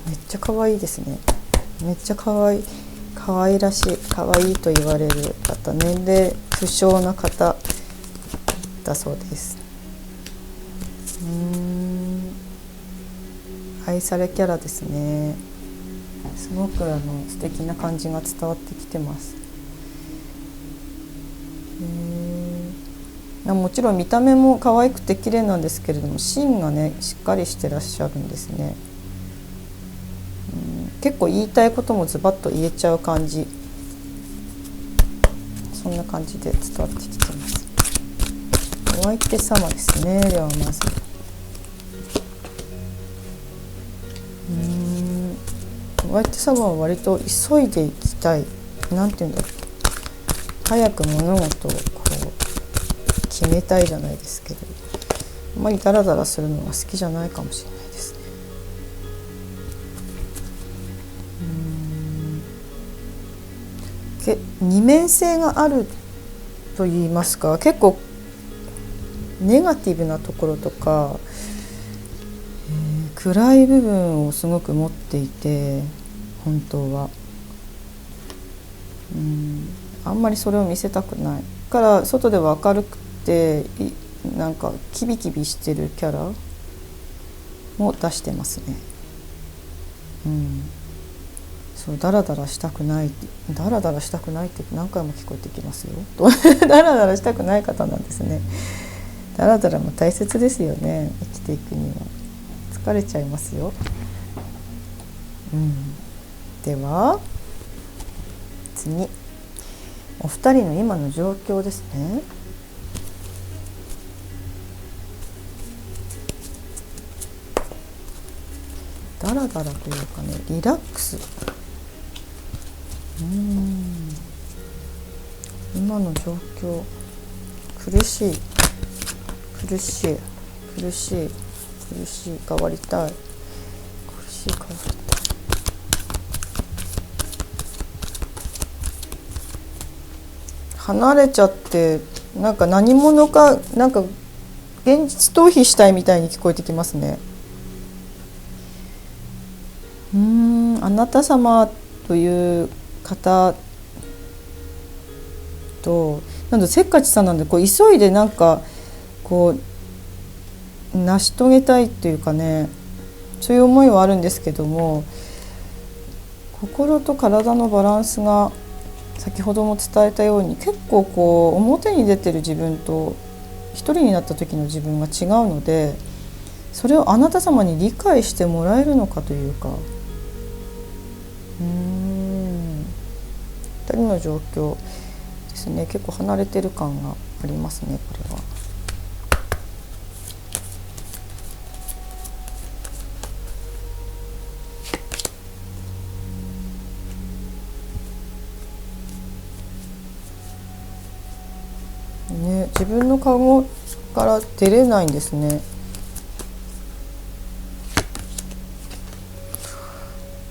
めっちゃ可愛いですね。めっちゃ可愛い、可愛らしい、可愛いと言われる方、年齢不詳な方だそうです。愛されキャラですね。すごく素敵な感じが伝わってきてます。もちろん見た目も可愛くて綺麗なんですけれども、芯がねしっかりしてらっしゃるんですね。結構言いたいこともズバッと言えちゃう感じ、そんな感じで伝わってきてます。お相手様ですね。ではまずお相手様は割と急いでいきたい、なんていうんだろう、早く物事をこう決めたいじゃないですけど、あまりダラダラするのが好きじゃないかもしれないですね。二面性があると言いますか、結構ネガティブなところとか、暗い部分をすごく持っていて、本当はあんまりそれを見せたくないから外では明るくてなんかキビキビしてるキャラも出してますね。そうダラダラしたくない、ダラダラしたくないって何回も聞こえてきますよダラダラしたくない方なんですね。ダラダラも大切ですよね、生きていくには。疲れちゃいますよ。では次、お二人の今の状況ですね。ダラダラというかね、リラックス。今の状況、苦しい苦しい苦しい苦しい、変わりたい、苦しい変わりたい。離れちゃって、なんか何者かなんか現実逃避したいみたいに聞こえてきますね。あなた様という方と、なんだせっかちさんなんで、こう急いでなんかこう成し遂げたいっていうかね、そういう思いはあるんですけども、心と体のバランスが先ほども伝えたように結構こう表に出てる自分と一人になった時の自分が違うので、それをあなた様に理解してもらえるのかというか、2人の状況ですね、結構離れてる感がありますね、これは。ね、自分のカゴから出れないんですね。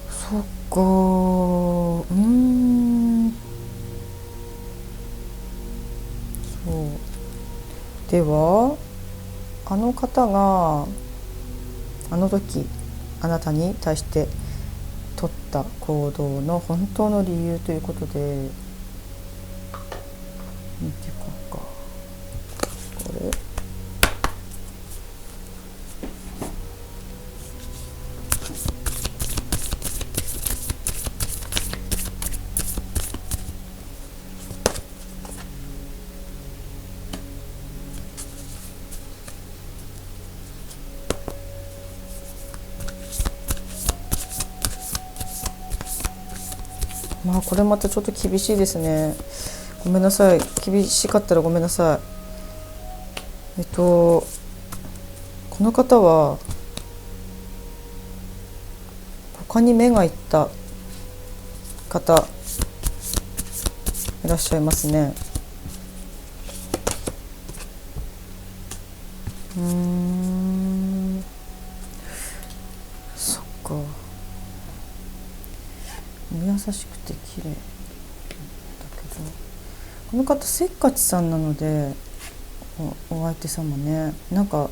そっか、そうでは、あの方があの時あなたに対して取った行動の本当の理由ということで見ていこうか。これまあこれまたちょっと厳しいですね。ごめんなさい、厳しかったらごめんなさい。この方は他に目がいった方いらっしゃいますね。そっか。優しくて綺麗だけど、この方せっかちさんなので、お相手様ね、なんか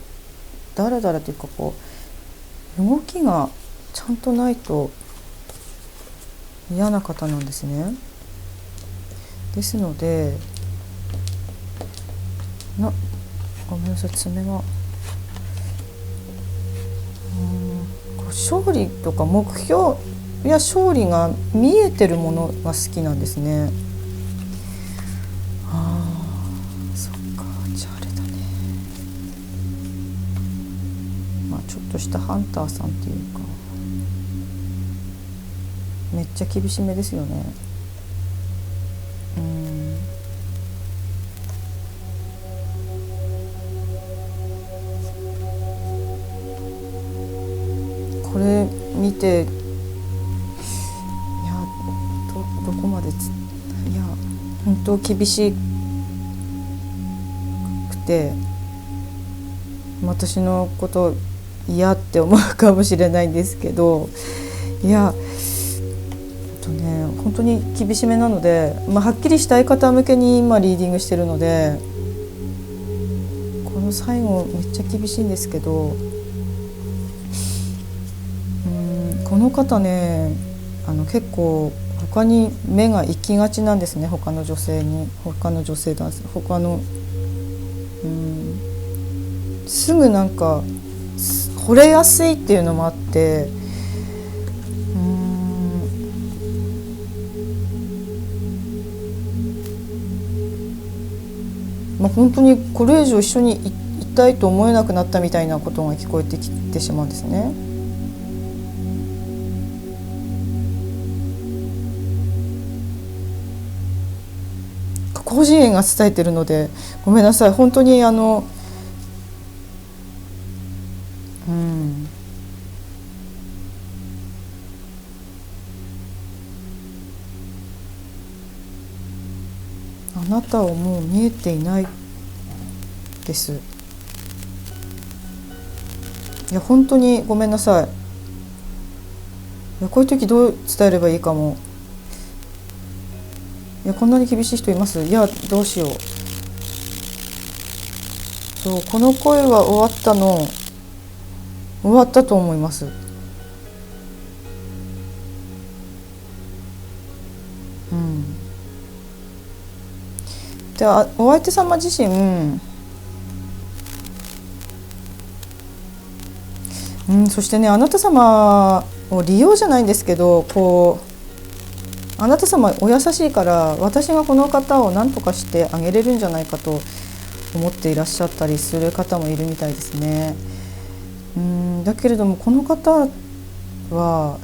だらだらというかこう動きがちゃんとないと嫌な方なんですね。ですのでごめんなさい、爪が勝利とか目標や勝利が見えてるものが好きなんですね。そっか、じゃああれだね。まあちょっとしたハンターさんっていうか、めっちゃ厳しめですよね。これ見て、いやどこまでいや本当厳しくて、私のこと嫌って思うかもしれないんですけど、いや本当に厳しめなので、はっきりしたい方向けに今リーディングしてるので、この最後めっちゃ厳しいんですけど、この方ね、結構他に目が行きがちなんですね。他の女性男性、すぐなんか惚れやすいっていうのもあって、本当にこれ以上一緒にいたいと思えなくなったみたいなことが聞こえてきてしまうんですね。個人縁が伝えてるのでごめんなさい、本当にあなたをもう見えていないです。いや本当にごめんなさい。いやこういう時どう伝えればいいかもいやこんなに厳しい人います？いやどうしよう。そうこの声は終わったと思います。でお相手様自身、そしてねあなた様を利用じゃないんですけどあなた様お優しいから私がこの方を何とかしてあげれるんじゃないかと思っていらっしゃったりする方もいるみたいですね。だけれどもこの方は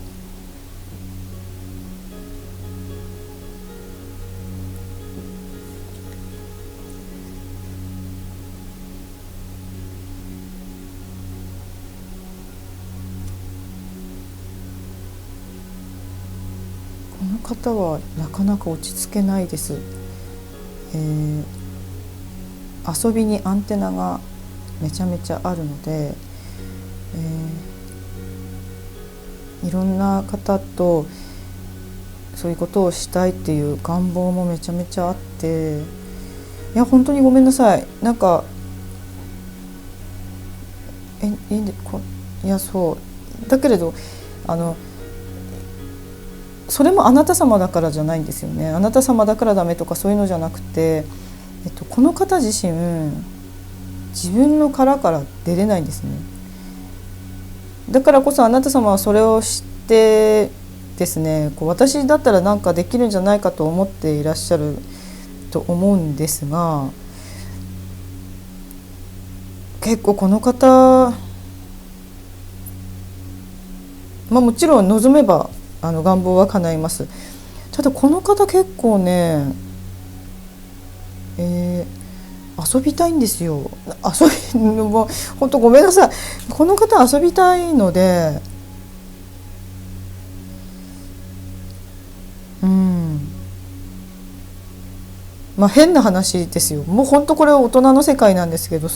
なかなか落ち着けないです。遊びにアンテナがめちゃめちゃあるので、いろんな方とそういうことをしたいっていう願望もめちゃめちゃあって、いや本当にごめんなさい。なんかいやそうだけれどそれもあなた様だからじゃないんですよね。あなた様だからダメとかそういうのじゃなくて、この方自身自分の殻から出れないんですね。だからこそあなた様はそれを知ってですね、私だったら何かできるんじゃないかと思っていらっしゃると思うんですが、結構この方、もちろん望めば願望は叶います。ただこの方結構ね、遊びたいんですよ。もう本当ごめんなさい。この方遊びたいので、変な話ですよ。もう本当これは大人の世界なんですけど、い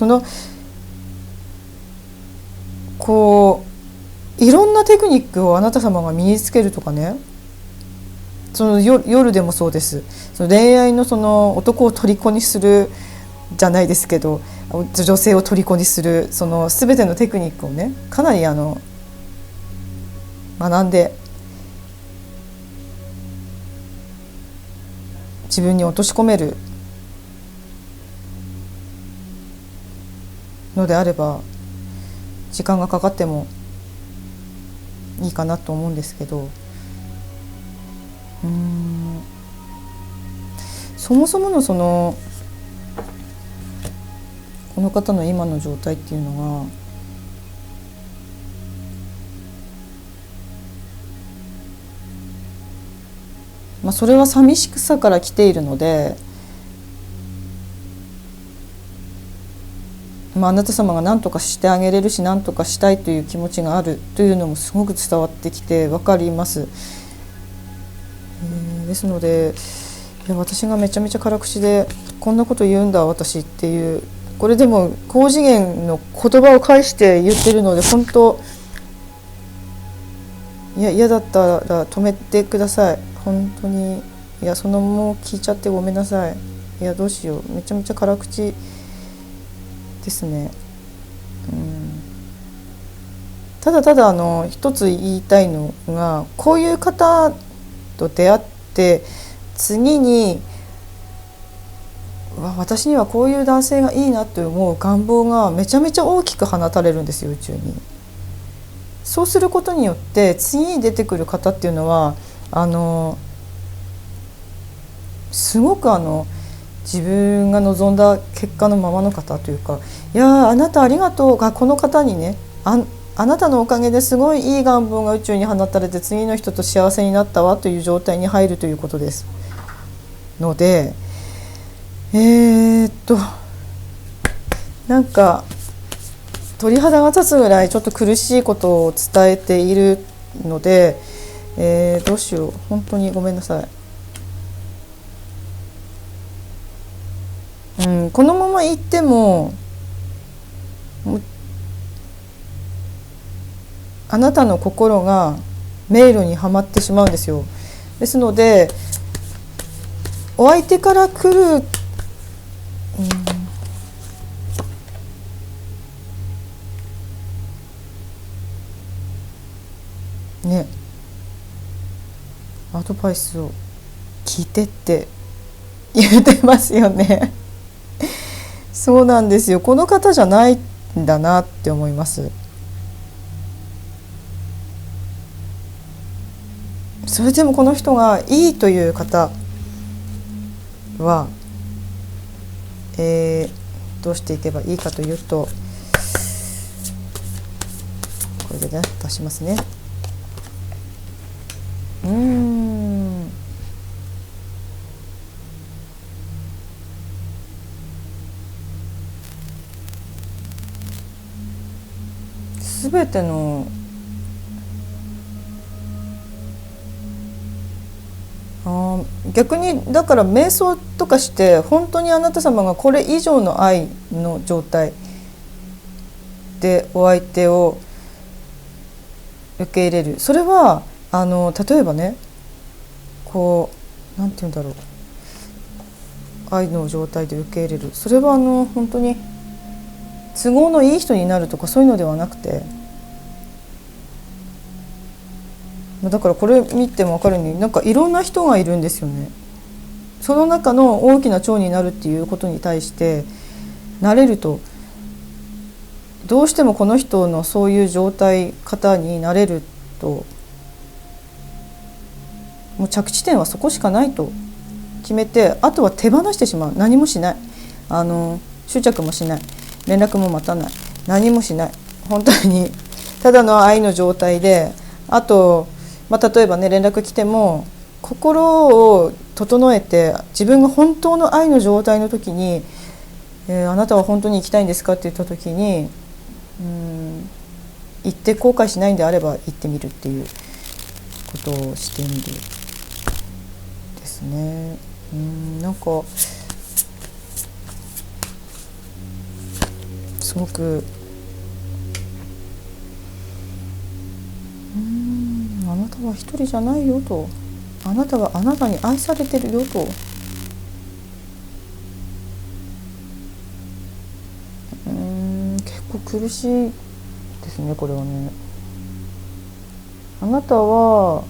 ろんなテクニックをあなた様が身につけるとかね、夜でもそうです。恋愛の男を虜にするじゃないですけど、女性を虜にする全てのテクニックをね、かなり学んで自分に落とし込めるのであれば時間がかかってもいいかなと思うんですけど、そもそものこの方の今の状態っていうのが、それは寂しさから来ているので、あなた様が何とかしてあげれるし何とかしたいという気持ちがあるというのもすごく伝わってきて分かります。ですので私がめちゃめちゃ辛口でこんなこと言うんだ私っていう、これでも高次元の言葉を返して言ってるので本当嫌だったら止めてください。本当にもう聞いちゃってごめんなさい。どうしよう、めちゃめちゃ辛口ですね。ただ一つ言いたいのが、こういう方と出会って次に私にはこういう男性がいいなと思う願望がめちゃめちゃ大きく放たれるんですよ、宇宙に。そうすることによって次に出てくる方っていうのはすごく自分が望んだ結果のままの方というか、あなたありがとうが、この方にね、あなたのおかげですごいいい願望が宇宙に放たれて次の人と幸せになったわという状態に入るということですので、なんか鳥肌が立つぐらいちょっと苦しいことを伝えているので、どうしよう、本当にごめんなさい。このまま行ってもあなたの心が迷路にはまってしまうんですよ。ですのでお相手から来る、ね、アドバイスを聞いてって言ってますよねそうなんですよ。この方じゃないんだなって思います。それでもこの人がいいという方は、どうしていけばいいかというと、これでね出しますね。すべての逆にだから瞑想とかして本当にあなた様がこれ以上の愛の状態でお相手を受け入れる、それは例えばね、こうなんて言うんだろう、愛の状態で受け入れる、それは本当に都合のいい人になるとかそういうのではなくて、だからこれ見ても分かるように、なんかいろんな人がいるんですよね。その中の大きな蝶になるっていうことに対してなれると、どうしてもこの人のそういう状態方になれると、もう着地点はそこしかないと決めて、あとは手放してしまう。何もしない、執着もしない、連絡も待たない、何もしない、本当にただの愛の状態で、あと、例えばね連絡来ても心を整えて、自分が本当の愛の状態の時に、あなたは本当に行きたいんですかって言った時に、行って後悔しないんであれば行ってみるっていうことをしてみるですね。なんかすごくあなたは一人じゃないよと、あなたはあなたに愛されてるよと、結構苦しいですねこれはね。あなたは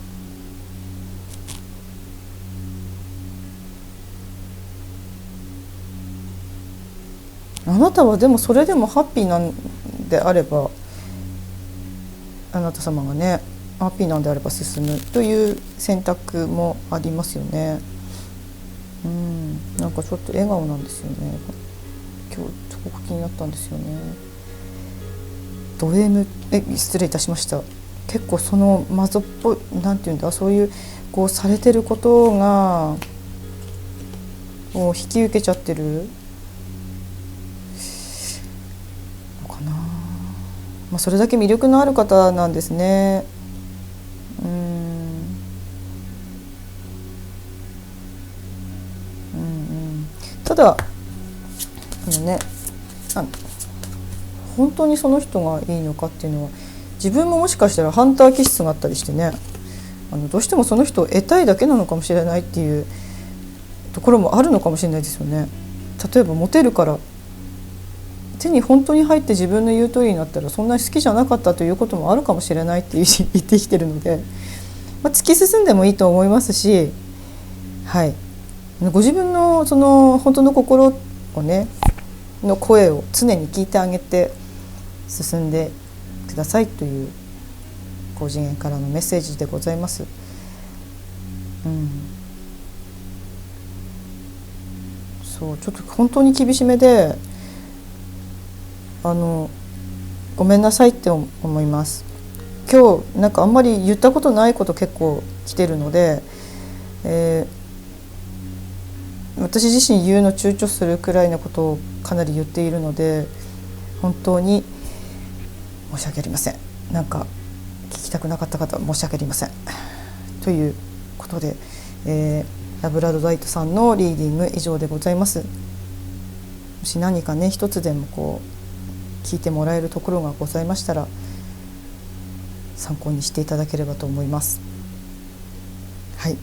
でもそれでもハッピーなんであれば、あなた様がねハッピーなんであれば進むという選択もありますよね。なんかちょっと笑顔なんですよね。今日すごく気になったんですよね。ド M 失礼いたしました。結構そのマゾっぽい、なんていうんだ、そういうこうされてることがを引き受けちゃってるのかな。それだけ魅力のある方なんですね。ただね、本当にその人がいいのかっていうのは、自分ももしかしたらハンター気質があったりしてね、どうしてもその人を得たいだけなのかもしれないっていうところもあるのかもしれないですよね。例えばモテるから手に本当に入って自分の言う通りになったらそんなに好きじゃなかったということもあるかもしれないって言ってきてるので、突き進んでもいいと思いますし、はい、ご自分のその本当の心をねの声を常に聞いてあげて進んでくださいという高次元からのメッセージでございます。そうちょっと本当に厳しめでごめんなさいって思います。今日なんかあんまり言ったことないこと結構来てるので、私自身言うの躊躇するくらいのことをかなり言っているので、本当に申し訳ありません。なんか聞きたくなかった方は申し訳ありませんということで、ラブラドライトさんのリーディング以上でございます。もし何かね一つでもこう聞いてもらえるところがございましたら参考にしていただければと思います。はい、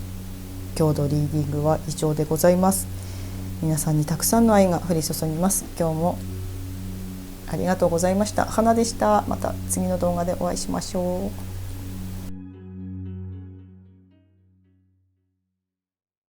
今日のリーディングは以上でございます。皆さんにたくさんの愛が降り注ぎます。今日もありがとうございました。花でした。また次の動画でお会いしましょう。